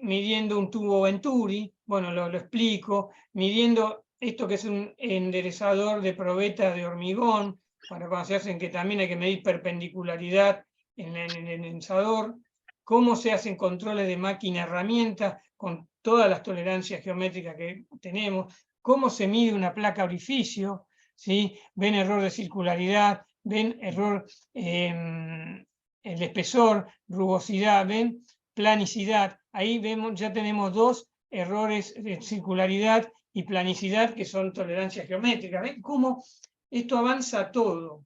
Midiendo un tubo Venturi, bueno, lo explico, midiendo esto que es un enderezador de probeta de hormigón, para cuando se hacen, que también hay que medir perpendicularidad en el enderezador, cómo se hacen controles de máquina herramienta con todas las tolerancias geométricas que tenemos, cómo se mide una placa orificio, ¿sí? Ven error de circularidad, ven error el espesor, rugosidad, ven planicidad. Ahí vemos, ya tenemos 2 errores de circularidad y planicidad que son tolerancias geométricas. ¿Ven cómo esto avanza todo?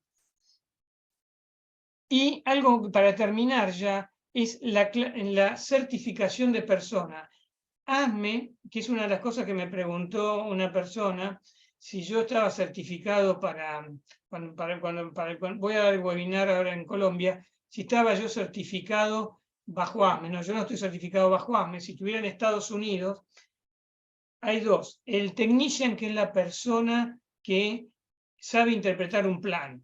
Y algo para terminar ya es la certificación de persona. ASME, que es una de las cosas que me preguntó una persona, si yo estaba certificado voy a dar el webinar ahora en Colombia, si estaba yo certificado bajo ASME. No, yo no estoy certificado bajo ASME. Si estuviera en Estados Unidos, hay 2. El technician, que es la persona que sabe interpretar un plano.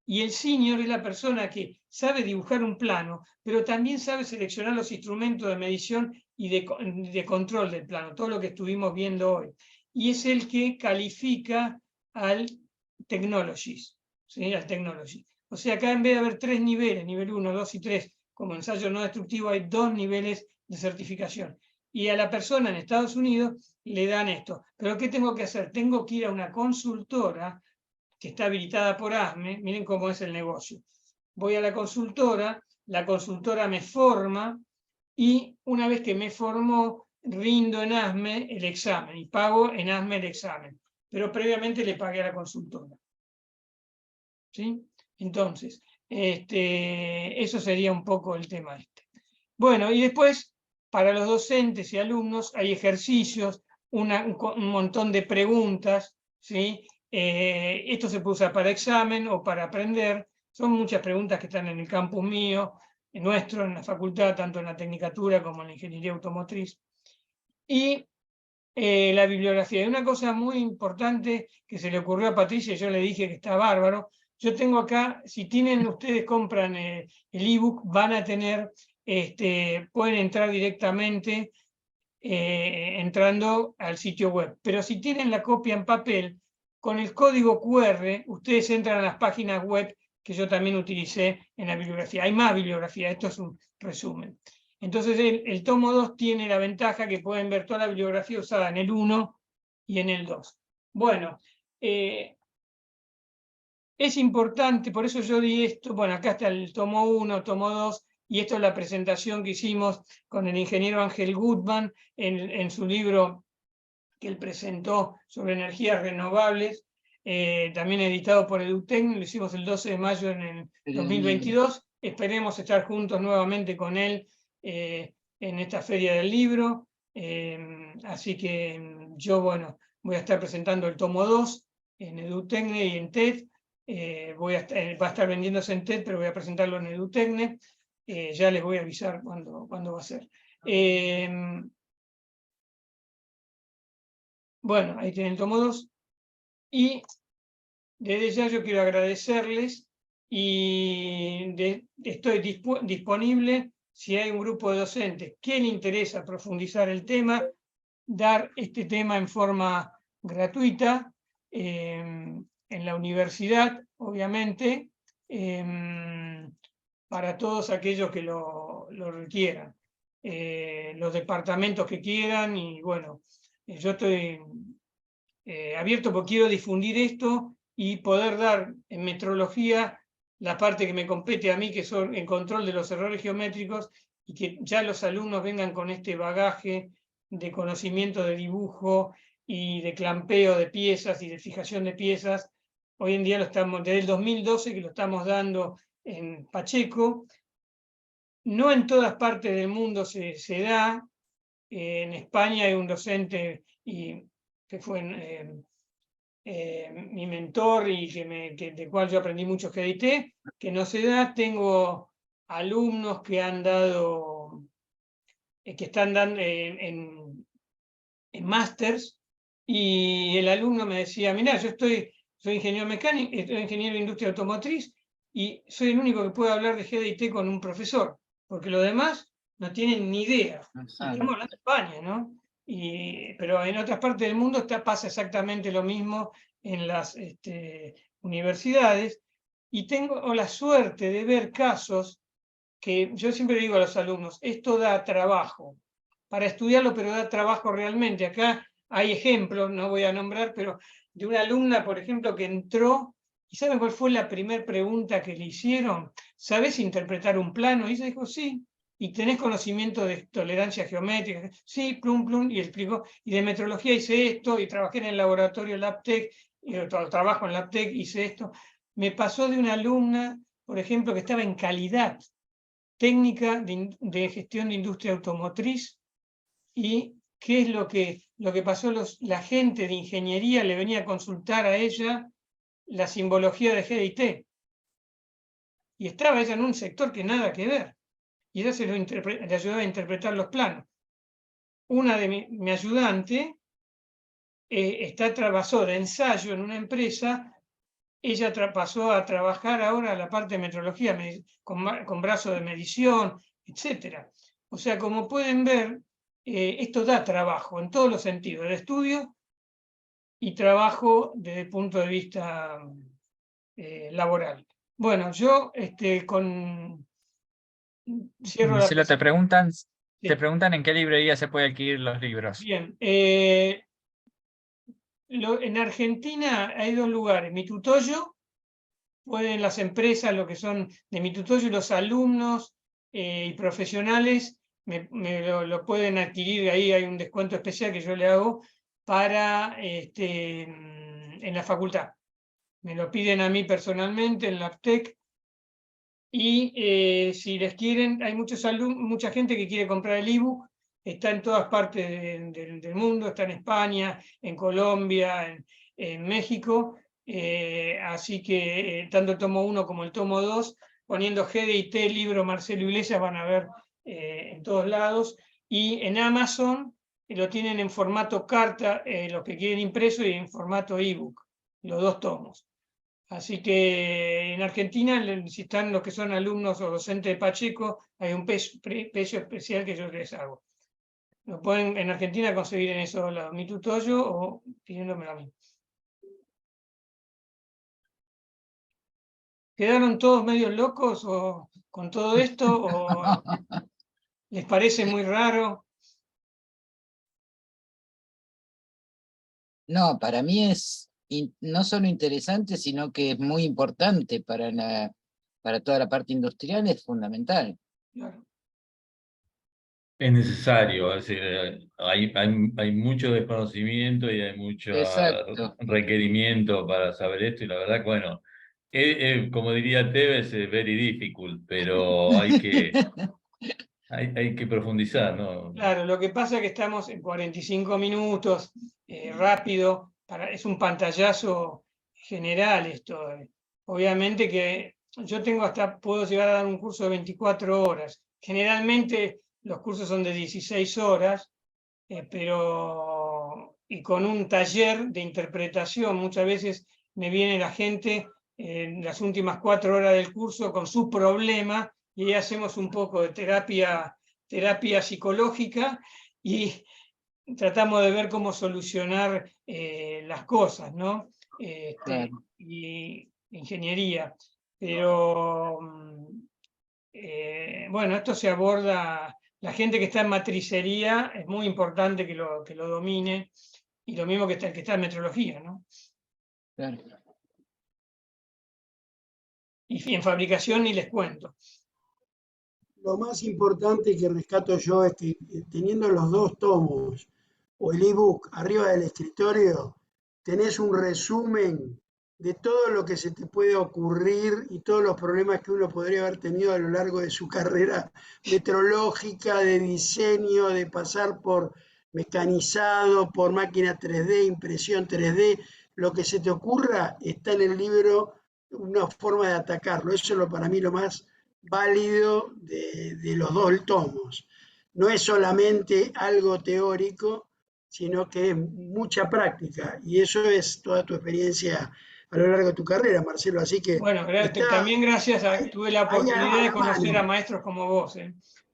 Y el senior es la persona que sabe dibujar un plano, pero también sabe seleccionar los instrumentos de medición y de control del plano, todo lo que estuvimos viendo hoy. Y es el que califica al technologist, ¿sí? Al technology. O sea, acá en vez de haber 3 niveles, nivel 1, 2 y 3, como ensayo no destructivo, hay 2 niveles de certificación. Y a la persona en Estados Unidos le dan esto. ¿Pero qué tengo que hacer? Tengo que ir a una consultora que está habilitada por ASME. Miren cómo es el negocio. Voy a la consultora me forma, y una vez que me formó, rindo en ASME el examen y pago en ASME el examen, pero previamente le pagué a la consultora. ¿Sí? Entonces, eso sería un poco el tema este. Bueno, y después, para los docentes y alumnos, hay ejercicios, un montón de preguntas, ¿sí? Esto se puede usar para examen o para aprender. Son muchas preguntas que están en el campus mío, en nuestro, en la facultad, tanto en la tecnicatura como en la ingeniería automotriz. Y la bibliografía. Y una cosa muy importante que se le ocurrió a Patricia, yo le dije que está bárbaro. Yo tengo acá, si tienen, ustedes compran el ebook, van a tener, pueden entrar directamente entrando al sitio web. Pero si tienen la copia en papel, con el código QR, ustedes entran a las páginas web que yo también utilicé en la bibliografía. Hay más bibliografía, esto es un resumen. Entonces el tomo 2 tiene la ventaja que pueden ver toda la bibliografía usada en el 1 y en el 2. Bueno, es importante, por eso yo di esto, bueno, acá está el tomo 1, tomo 2, y esto es la presentación que hicimos con el ingeniero Ángel Gutmann en su libro que él presentó sobre energías renovables, también editado por EduTec, lo hicimos el 12 de mayo en el 2022. Esperemos estar juntos nuevamente con él en esta feria del libro. Así que yo, bueno, voy a estar presentando el tomo 2 en EduTecne y en TED. Va a estar vendiéndose en TED, pero voy a presentarlo en EduTecne. Ya les voy a avisar cuándo va a ser. Bueno, ahí tienen el tomo 2. Y desde ya yo quiero agradecerles y estoy disponible si hay un grupo de docentes que le interesa profundizar el tema, dar este tema en forma gratuita en la universidad, obviamente, para todos aquellos que lo requieran, los departamentos que quieran, y bueno, yo estoy abierto porque quiero difundir esto y poder dar en metrología la parte que me compete a mí, que son el control de los errores geométricos, y que ya los alumnos vengan con este bagaje de conocimiento de dibujo y de clampeo de piezas y de fijación de piezas. Hoy en día lo estamos, desde el 2012 que lo estamos dando en Pacheco. No en todas partes del mundo se da. En España hay un docente que fue mi mentor y del cual yo aprendí mucho, que edité, que no se da. Tengo alumnos que han dado, que están dando en másters, y el alumno me decía, mirá, soy ingeniero mecánico, soy ingeniero de industria automotriz, y soy el único que puede hablar de GDIT con un profesor, porque los demás no tienen ni idea. Estamos hablando de España, ¿no? Pero en otras partes del mundo pasa exactamente lo mismo en las universidades, y tengo la suerte de ver casos que yo siempre digo a los alumnos, esto da trabajo para estudiarlo, pero da trabajo realmente. Acá hay ejemplos, no voy a nombrar, pero de una alumna, por ejemplo, que entró, ¿y saben cuál fue la primera pregunta que le hicieron? ¿Sabés interpretar un plano? Y ella dijo, sí. ¿Y tenés conocimiento de tolerancia geométrica? Sí, plum, plum, y explicó. Y de metrología hice esto, y trabajé en el laboratorio LabTech, y trabajo en LabTech, hice esto. Me pasó de una alumna, por ejemplo, que estaba en calidad técnica de gestión de industria automotriz, y qué es lo que pasó. La gente de ingeniería le venía a consultar a ella la simbología de GDIT, y estaba ella en un sector que nada que ver, y ella le ayudaba a interpretar los planos. Una de mi ayudante pasó de ensayo en una empresa. Ella pasó a trabajar ahora la parte de metrología, con brazos de medición, etc. O sea, como pueden ver, esto da trabajo en todos los sentidos, de estudio y trabajo desde el punto de vista laboral. Bueno, yo cierro la Marcelo, te preguntan Sí. en qué librería se puede adquirir los libros. Bien. En Argentina hay 2 lugares, Mi Tutoyo. Pueden las empresas, lo que son de Mi Tutoyo, y los alumnos y profesionales lo pueden adquirir, ahí hay un descuento especial que yo le hago para en la facultad. Me lo piden a mí personalmente en la APTEC. Y si les quieren, hay mucha gente que quiere comprar el ebook, está en todas partes del mundo, está en España, en Colombia, en México, así que tanto el tomo 1 como el tomo 2, poniendo GDIT, libro Marcelo Iglesias, van a ver en todos lados, y en Amazon lo tienen en formato carta, los que quieren impreso, y en formato ebook, los 2 tomos. Así que en Argentina, si están los que son alumnos o docentes de Pacheco, hay un precio especial que yo les hago. Lo pueden en Argentina conseguir en esos lados, mi tutoyo o pidiéndomelo a mí. ¿Quedaron todos medio locos con todo esto o les parece muy raro? No, para mí no solo interesante, sino que es muy importante para toda la parte industrial, es fundamental. Claro. Es necesario, es decir, hay mucho desconocimiento y hay mucho Exacto. requerimiento para saber esto, y la verdad que, bueno, como diría Tevez, es very difficult, pero hay que profundizar, ¿no? Claro, lo que pasa es que estamos en 45 minutos, rápido, es un pantallazo general esto. Obviamente que yo puedo llegar a dar un curso de 24 horas. Generalmente los cursos son de 16 horas, y con un taller de interpretación. Muchas veces me viene la gente en las últimas 4 horas del curso con su problema, y ahí hacemos un poco de terapia psicológica y tratamos de ver cómo solucionar las cosas, ¿no? Claro. Y ingeniería. Pero bueno, esto se aborda, la gente que está en matricería es muy importante que lo domine, y lo mismo que el que está en metrología, ¿no? Claro. Y en fabricación ni les cuento. Lo más importante que rescato yo es que teniendo los 2 tomos o el ebook arriba del escritorio, tenés un resumen de todo lo que se te puede ocurrir y todos los problemas que uno podría haber tenido a lo largo de su carrera metrológica, de diseño, de pasar por mecanizado, por máquina 3D, impresión 3D. Lo que se te ocurra está en el libro, una forma de atacarlo. Eso es para mí lo más válido de los 2 tomos. No es solamente algo teórico, sino que es mucha práctica, y eso es toda tu experiencia a lo largo de tu carrera, Marcelo. Así que Bueno, también gracias tuve la oportunidad de conocer a maestros como vos,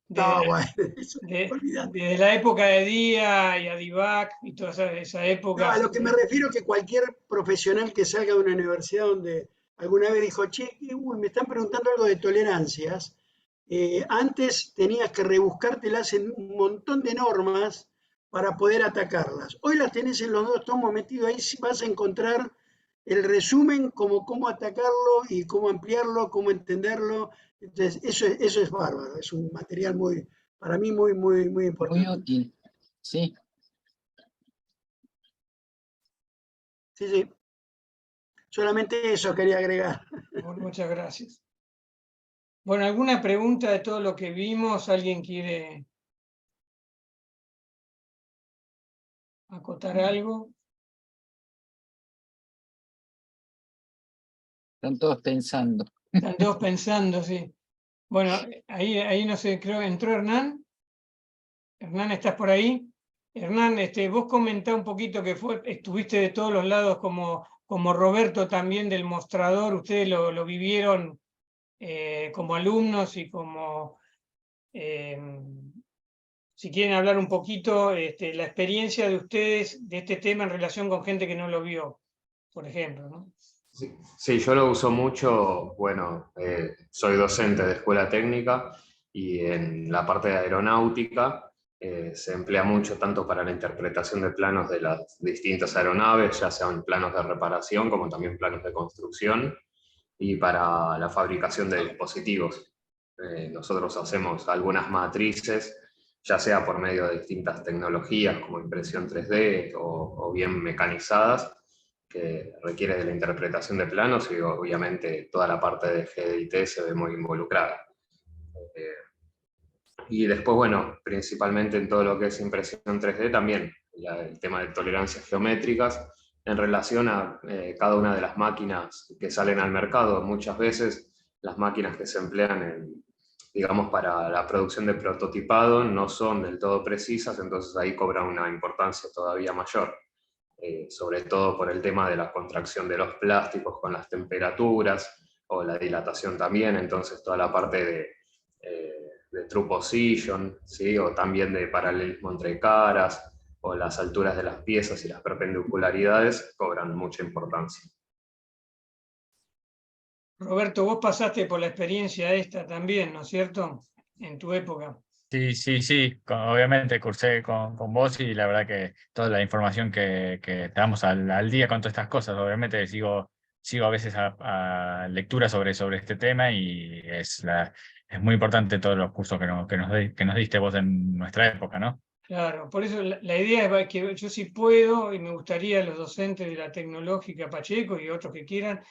no, bueno, eso, desde la época de Día y Adivac y toda esa época. No, a lo que me refiero que cualquier profesional que salga de una universidad donde alguna vez dijo, che, me están preguntando algo de tolerancias, antes tenías que rebuscártelas en un montón de normas para poder atacarlas. Hoy las tenés en los 2 tomos metidos, ahí vas a encontrar el resumen, como cómo atacarlo y cómo ampliarlo, cómo entenderlo. Entonces, eso es bárbaro, es un material para mí muy importante. Muy útil, sí. Sí. Solamente eso quería agregar. Bueno, muchas gracias. Bueno, ¿alguna pregunta de todo lo que vimos? ¿Alguien quiere acotar algo? Están todos pensando. Están todos pensando, sí. Bueno, ahí no sé, creo que entró Hernán. Hernán, ¿estás por ahí? Hernán, vos comentá un poquito que estuviste de todos los lados como Roberto también del mostrador. Ustedes lo vivieron como alumnos y como, si quieren hablar un poquito, la experiencia de ustedes de este tema en relación con gente que no lo vio, por ejemplo, ¿no? Sí, yo lo uso mucho, bueno, soy docente de escuela técnica y en la parte de aeronáutica se emplea mucho tanto para la interpretación de planos de las distintas aeronaves, ya sean planos de reparación como también planos de construcción, y para la fabricación de dispositivos. Nosotros hacemos algunas matrices ya sea por medio de distintas tecnologías como impresión 3D o bien mecanizadas, que requiere de la interpretación de planos y obviamente toda la parte de GDIT se ve muy involucrada. Y después, bueno, principalmente en todo lo que es impresión 3D también, el tema de tolerancias geométricas en relación a cada una de las máquinas que salen al mercado. Muchas veces las máquinas que se emplean digamos, para la producción de prototipado no son del todo precisas, entonces ahí cobra una importancia todavía mayor. Sobre todo por el tema de la contracción de los plásticos con las temperaturas o la dilatación también, entonces toda la parte de true position, ¿sí? O también de paralelismo entre caras, o las alturas de las piezas y las perpendicularidades cobran mucha importancia. Roberto, vos pasaste por la experiencia esta también, ¿no es cierto? En tu época. Sí, obviamente cursé con vos y la verdad que toda la información que estamos al día con todas estas cosas, obviamente sigo a veces a lectura sobre este tema y es muy importante todos los cursos que nos diste vos en nuestra época, ¿no? Claro, por eso la idea es que yo sí puedo, y me gustaría a los docentes de la Tecnológica Pacheco y otros que quieran,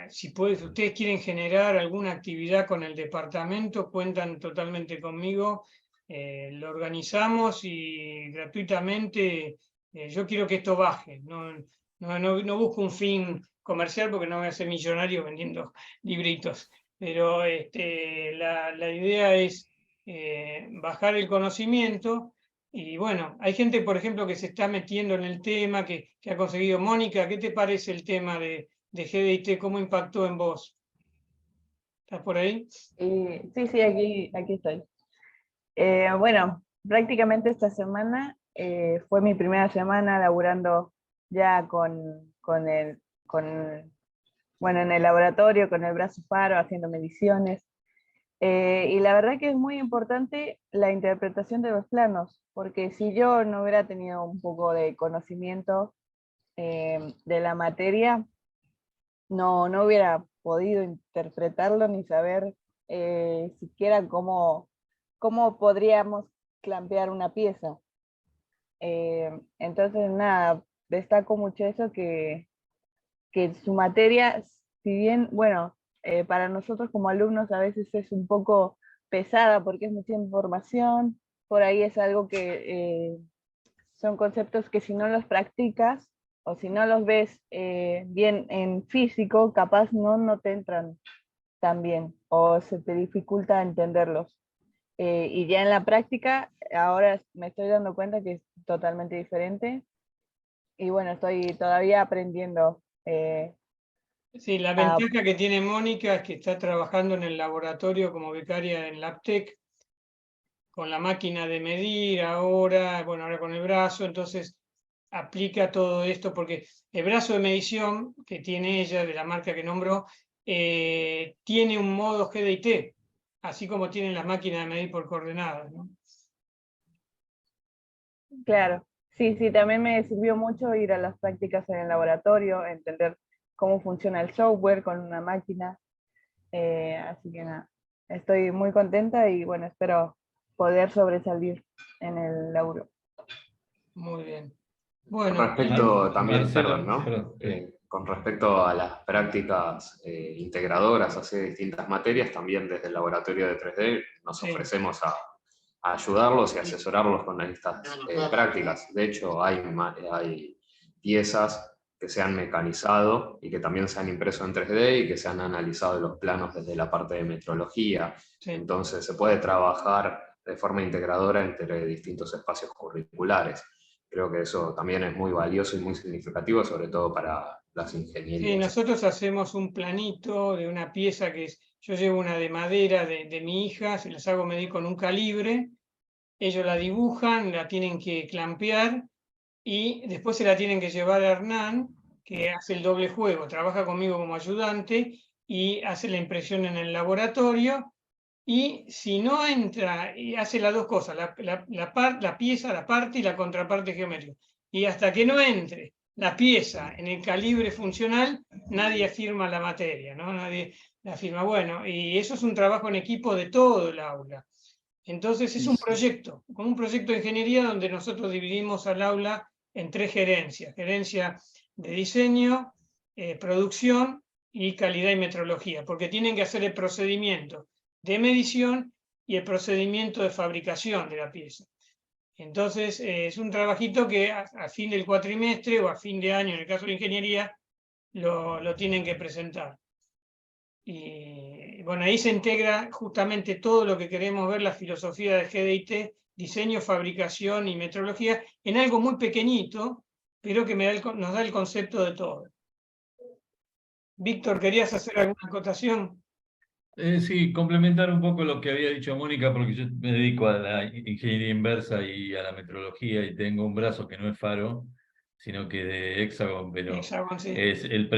si ustedes quieren generar alguna actividad con el departamento, cuentan totalmente conmigo, lo organizamos y gratuitamente, yo quiero que esto baje, no busco un fin comercial porque no voy a ser millonario vendiendo libritos, pero la idea es bajar el conocimiento. Y bueno, hay gente, por ejemplo, que se está metiendo en el tema, que ha conseguido. Mónica, ¿qué te parece el tema de GDIT? ¿Cómo impactó en vos? ¿Estás por ahí? Sí, aquí estoy. Bueno, prácticamente esta semana fue mi primera semana laburando ya bueno, en el laboratorio, con el brazo faro, haciendo mediciones. Y la verdad que es muy importante la interpretación de los planos, porque si yo no hubiera tenido un poco de conocimiento de la materia, no hubiera podido interpretarlo ni saber siquiera cómo podríamos clampear una pieza. Entonces, nada, destaco mucho eso, que su materia, si bien, bueno, para nosotros como alumnos a veces es un poco pesada porque es mucha información, por ahí es algo que son conceptos que si no los practicas o si no los ves bien en físico, capaz no te entran tan bien o se te dificulta entenderlos. Y ya en la práctica, ahora me estoy dando cuenta que es totalmente diferente. Y bueno, estoy todavía aprendiendo. Sí, la ventaja que tiene Mónica es que está trabajando en el laboratorio como becaria en Labtec, con la máquina de medir ahora con el brazo, entonces aplica todo esto, porque el brazo de medición que tiene ella, de la marca que nombró, tiene un modo GDIT, así como tienen las máquinas de medir por coordenadas, ¿no? Claro, sí, también me sirvió mucho ir a las prácticas en el laboratorio, entender cómo funciona el software con una máquina. Así que nada, estoy muy contenta y bueno, espero poder sobresalir en el laburo. Muy bien. Bueno, con respecto también, Marcelo, perdón, ¿no? perdón. Con respecto a las prácticas integradoras hacia distintas materias, también desde el laboratorio de 3D nos Sí. ofrecemos a ayudarlos y asesorarlos con estas prácticas. De hecho, hay piezas que se han mecanizado y que también se han impreso en 3D y que se han analizado los planos desde la parte de metrología. Sí. Entonces se puede trabajar de forma integradora entre distintos espacios curriculares. Creo que eso también es muy valioso y muy significativo, sobre todo para las ingenierías. Sí, nosotros hacemos un planito de una pieza yo llevo una de madera de mi hija, se las hago medir con un calibre, ellos la dibujan, la tienen que clampear y después se la tienen que llevar a Hernán, que hace el doble juego, trabaja conmigo como ayudante y hace la impresión en el laboratorio. Y si no entra, y hace las dos cosas, la pieza, la parte y la contraparte geométrica. Y hasta que no entre la pieza en el calibre funcional, nadie afirma la materia, ¿no? Nadie la afirma. Bueno, y eso es un trabajo en equipo de todo el aula. Entonces es un proyecto, como un proyecto de ingeniería donde nosotros dividimos al aula en 3 gerencias: gerencia de diseño, producción y calidad y metrología, porque tienen que hacer el procedimiento de medición y el procedimiento de fabricación de la pieza. Entonces es un trabajito que a fin del cuatrimestre o a fin de año, en el caso de ingeniería, lo tienen que presentar. Y bueno, ahí se integra justamente todo lo que queremos ver, la filosofía de GDIT, diseño, fabricación y metrología, en algo muy pequeñito, pero que nos da el concepto de todo. Víctor, ¿querías hacer alguna acotación? Sí, complementar un poco lo que había dicho Mónica, porque yo me dedico a la ingeniería inversa y a la metrología y tengo un brazo que no es faro, sino que de Hexagon, pero Hexagon, sí. el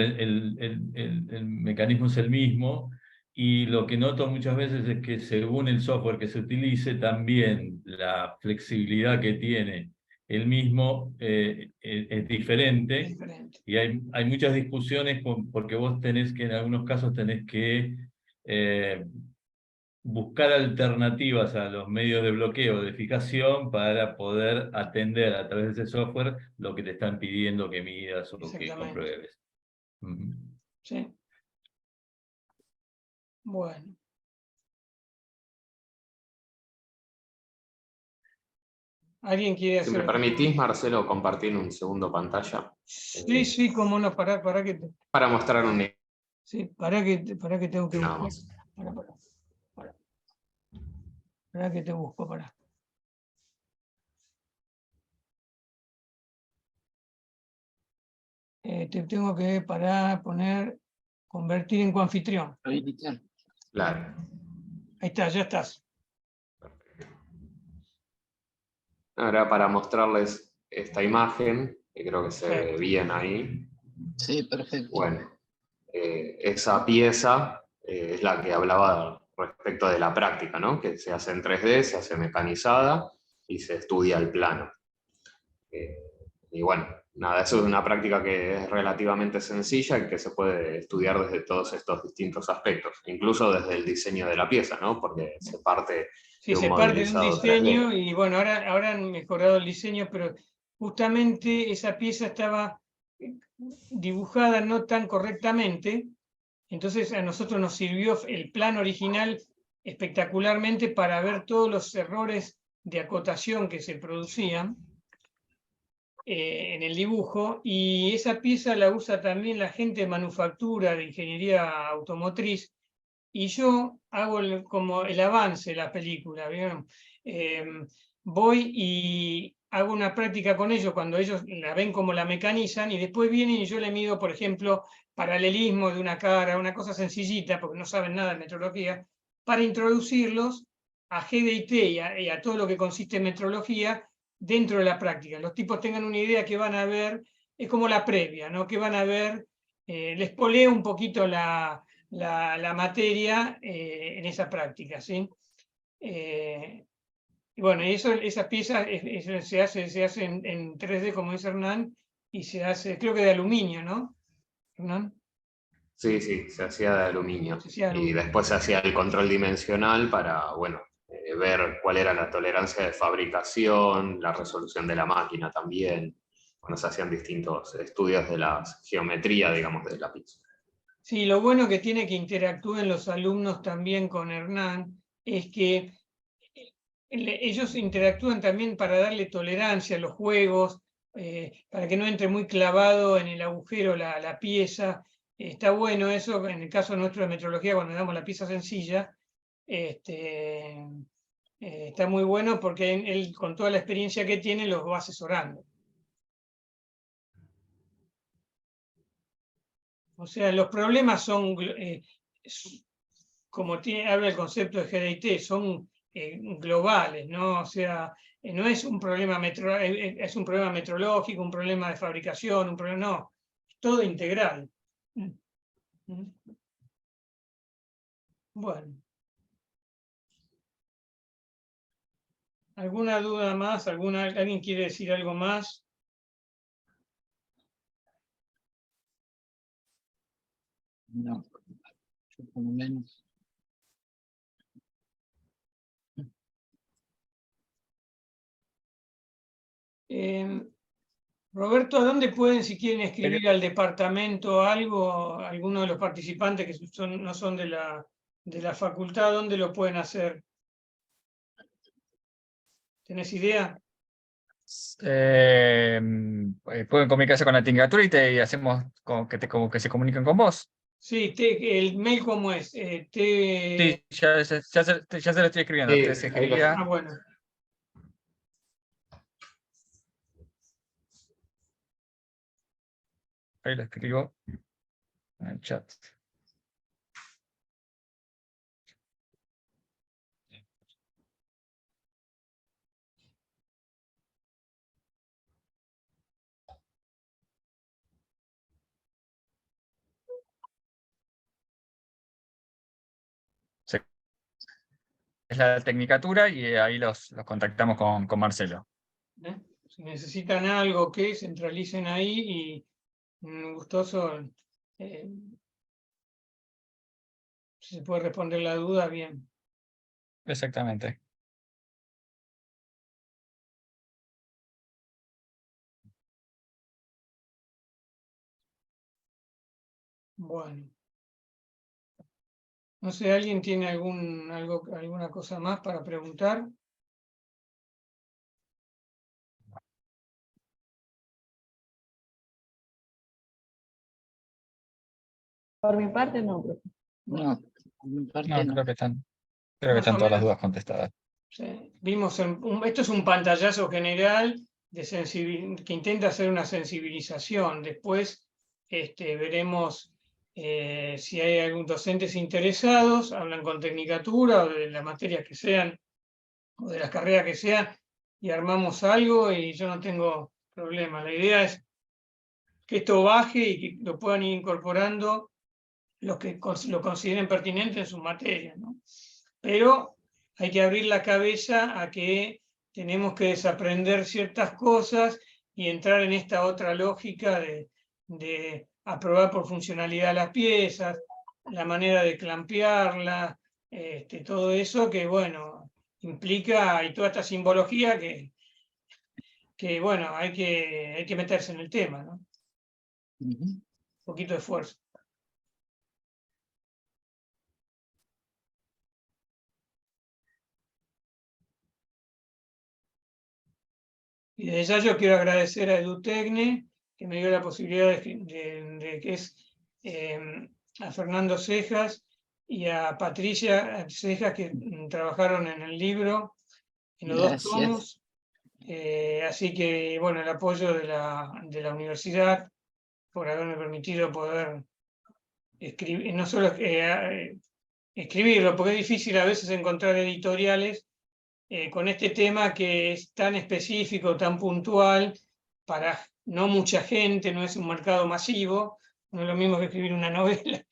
mecanismo es el mismo. Y lo que noto muchas veces es que según el software que se utilice, también la flexibilidad que tiene el mismo es diferente. Diferente. Y hay muchas discusiones porque vos tenés que, en algunos casos, tenés que buscar alternativas a los medios de bloqueo de fijación para poder atender a través de ese software lo que te están pidiendo que midas o que Exactamente. compruebes. Sí. Bueno. ¿Alguien quiere Si hacer? me permitís, Marcelo, compartir un segundo pantalla. Sí, sí, cómo no, para que Para mostrar un... sí, para que tengo que buscar. Vamos. Para que te busco, para. Te tengo que poner, convertir en coanfitrión. Claro. Ahí está, ya estás. Ahora para mostrarles esta imagen, que creo que se ve Perfecto. bien ahí. Sí, perfecto. Bueno, esa pieza es la que hablaba respecto de la práctica, ¿no? Que se hace en 3D, se hace mecanizada y se estudia el plano. Y bueno, nada, eso es una práctica que es relativamente sencilla y que se puede estudiar desde todos estos distintos aspectos, incluso desde el diseño de la pieza, ¿no? Porque se parte Sí, de un se parte de un modelizado diseño 3D. y bueno, ahora han mejorado el diseño, pero justamente esa pieza estaba dibujada no tan correctamente, entonces a nosotros nos sirvió el plan original espectacularmente para ver todos los errores de acotación que se producían en el dibujo, y esa pieza la usa también la gente de manufactura, de ingeniería automotriz, y yo hago como el avance de la película, ¿vieron? Voy y hago una práctica con ellos cuando ellos la ven como la mecanizan, y después vienen y yo le mido, por ejemplo, paralelismo de una cara, una cosa sencillita, porque no saben nada de metrología, para introducirlos a GDIT y a todo lo que consiste en metrología dentro de la práctica. Los tipos tengan una idea que van a ver, es como la previa, ¿no? Que van a ver, les poleo un poquito la materia en esa práctica, ¿sí? Y bueno, y esas piezas se hace en 3D, como dice Hernán, y se hace, creo que de aluminio, ¿no, Hernán? Sí, sí, se hacía de aluminio. Se hacía de Y aluminio. después se hacía el control dimensional para, bueno, ver cuál era la tolerancia de fabricación, la resolución de la máquina también. Bueno, se hacían distintos estudios de la geometría, digamos, de la pieza. Sí, lo bueno que tiene que interactúen los alumnos también con Hernán es que ellos interactúan también para darle tolerancia a los juegos, para que no entre muy clavado en el agujero la pieza. Está bueno eso, en el caso nuestro de metrología, cuando damos la pieza sencilla, está muy bueno porque él, con toda la experiencia que tiene, los va asesorando. O sea, los problemas son, como habla el concepto de GDIT, son globales, ¿no? O sea, no es un problema es un problema metrológico, un problema de fabricación, un problema, no, es todo integral. Bueno. ¿Alguna duda más? ¿Alguien quiere decir algo más? No, yo por lo menos. Roberto, ¿a dónde pueden, si quieren escribir al departamento algo, alguno de los participantes que no son de la facultad, dónde lo pueden hacer? ¿Tenés idea? Pueden comunicarse con la Tecnicatura y hacemos como que se comunican con vos. Sí, el mail cómo es. Sí, ya se lo estoy escribiendo. Sí, Ah, bueno. Ahí lo escribo en el chat. Es la Tecnicatura y ahí los contactamos con Marcelo. Si necesitan algo que centralicen ahí y gustoso, si se puede responder la duda, bien. Exactamente. Bueno. No sé, ¿alguien tiene alguna cosa más para preguntar? Por mi parte, no, profe. No, por mi parte No, no. creo que están Más o todas las menos. dudas contestadas. Sí. Vimos esto es un pantallazo general que intenta hacer una sensibilización. Después veremos si hay algún docentes interesados, hablan con Tecnicatura o de las materias que sean, o de las carreras que sean, y armamos algo y yo no tengo problema. La idea es que esto baje y que lo puedan ir incorporando los que lo consideren pertinente en sus materias, ¿no? Pero hay que abrir la cabeza a que tenemos que desaprender ciertas cosas y entrar en esta otra lógica de aprobar por funcionalidad las piezas, la manera de clampearla, todo eso que, bueno, implica, y toda esta simbología que bueno, hay que meterse en el tema, ¿no? Un poquito de esfuerzo. Y desde ya yo quiero agradecer a EduTecne, que me dio la posibilidad de que es a Fernando Cejas y a Patricia Cejas, que trabajaron en el libro, en los dos tomos. Así que, bueno, el apoyo de la universidad por haberme permitido poder escribir, no solo escribirlo, porque es difícil a veces encontrar editoriales con este tema que es tan específico, tan puntual, para no mucha gente, no es un mercado masivo, no es lo mismo que escribir una novela.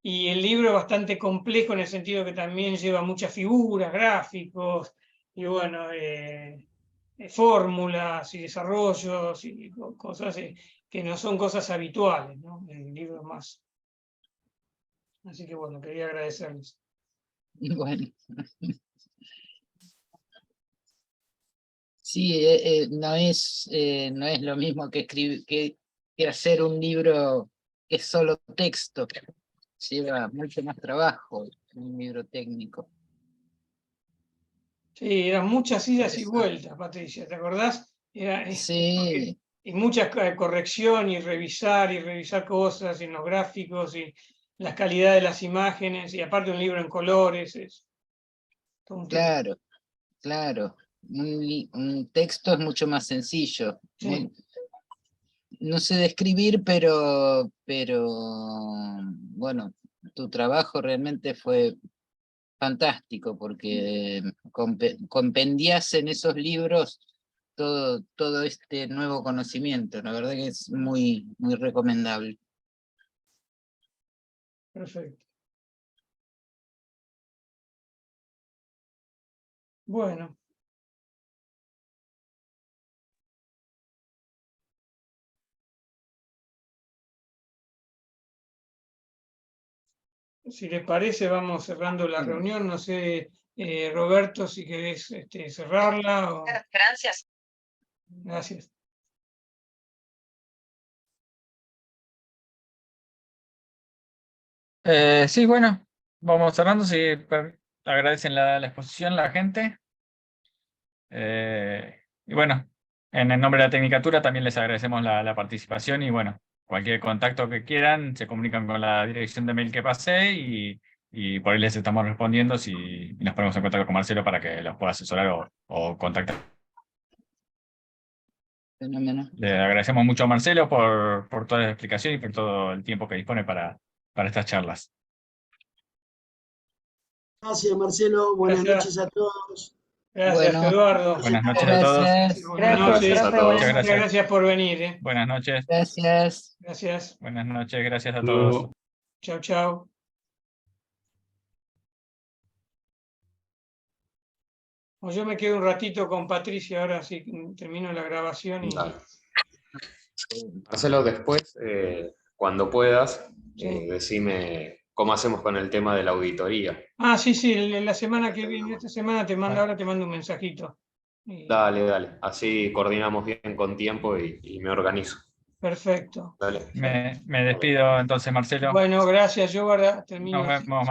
Y el libro es bastante complejo en el sentido que también lleva muchas figuras, gráficos, y bueno, fórmulas y desarrollos y cosas que no son cosas habituales, ¿no? El libro más. Así que bueno, quería agradecerles. Bueno. Sí, no es lo mismo que escribir que hacer un libro que es solo texto. Lleva mucho más trabajo un libro técnico. Sí, eran muchas idas y vueltas, Patricia, ¿te acordás? Sí. Y mucha corrección y revisar cosas en los gráficos y la calidad de las imágenes, y aparte un libro en colores. Claro, claro. Un texto es mucho más sencillo. Sí. No sé describir, pero bueno, tu trabajo realmente fue fantástico porque compendias en esos libros todo este nuevo conocimiento. La verdad que es muy, muy recomendable. Perfecto. Bueno. Si les parece, vamos cerrando la reunión. No sé, Roberto, si querés cerrarla. Gracias. Gracias. Sí, bueno, vamos cerrando. Si agradecen la exposición la gente. Y bueno, en el nombre de la Tecnicatura también les agradecemos la participación y bueno, cualquier contacto que quieran, se comunican con la dirección de mail que pasé y por ahí les estamos respondiendo y nos ponemos en contacto con Marcelo para que los pueda asesorar o contactar. Fenómeno. Le agradecemos mucho a Marcelo por toda la explicación y por todo el tiempo que dispone para estas charlas. Gracias, Marcelo. Buenas Gracias. noches a todos. Gracias, Bueno, Eduardo. Buenas noches a todos. Gracias. Buenas Gracias, noches. a profe, todos. buenas Muchas Muchas gracias. gracias por venir. Buenas noches. Gracias. Gracias. Buenas noches. Gracias a Hasta todos. luego. Chao, chao. O yo me quedo un ratito con Patricia, ahora sí termino la grabación y Dale. Marcelo, después, cuando puedas, Sí. decime cómo hacemos con el tema de la auditoría. sí, la semana que viene, esta semana ahora te mando un mensajito. Y- Dale, así coordinamos bien con tiempo y me organizo. Perfecto. Dale. Me despido entonces, Marcelo. Bueno, gracias. Yo ahora termino. Nos vemos.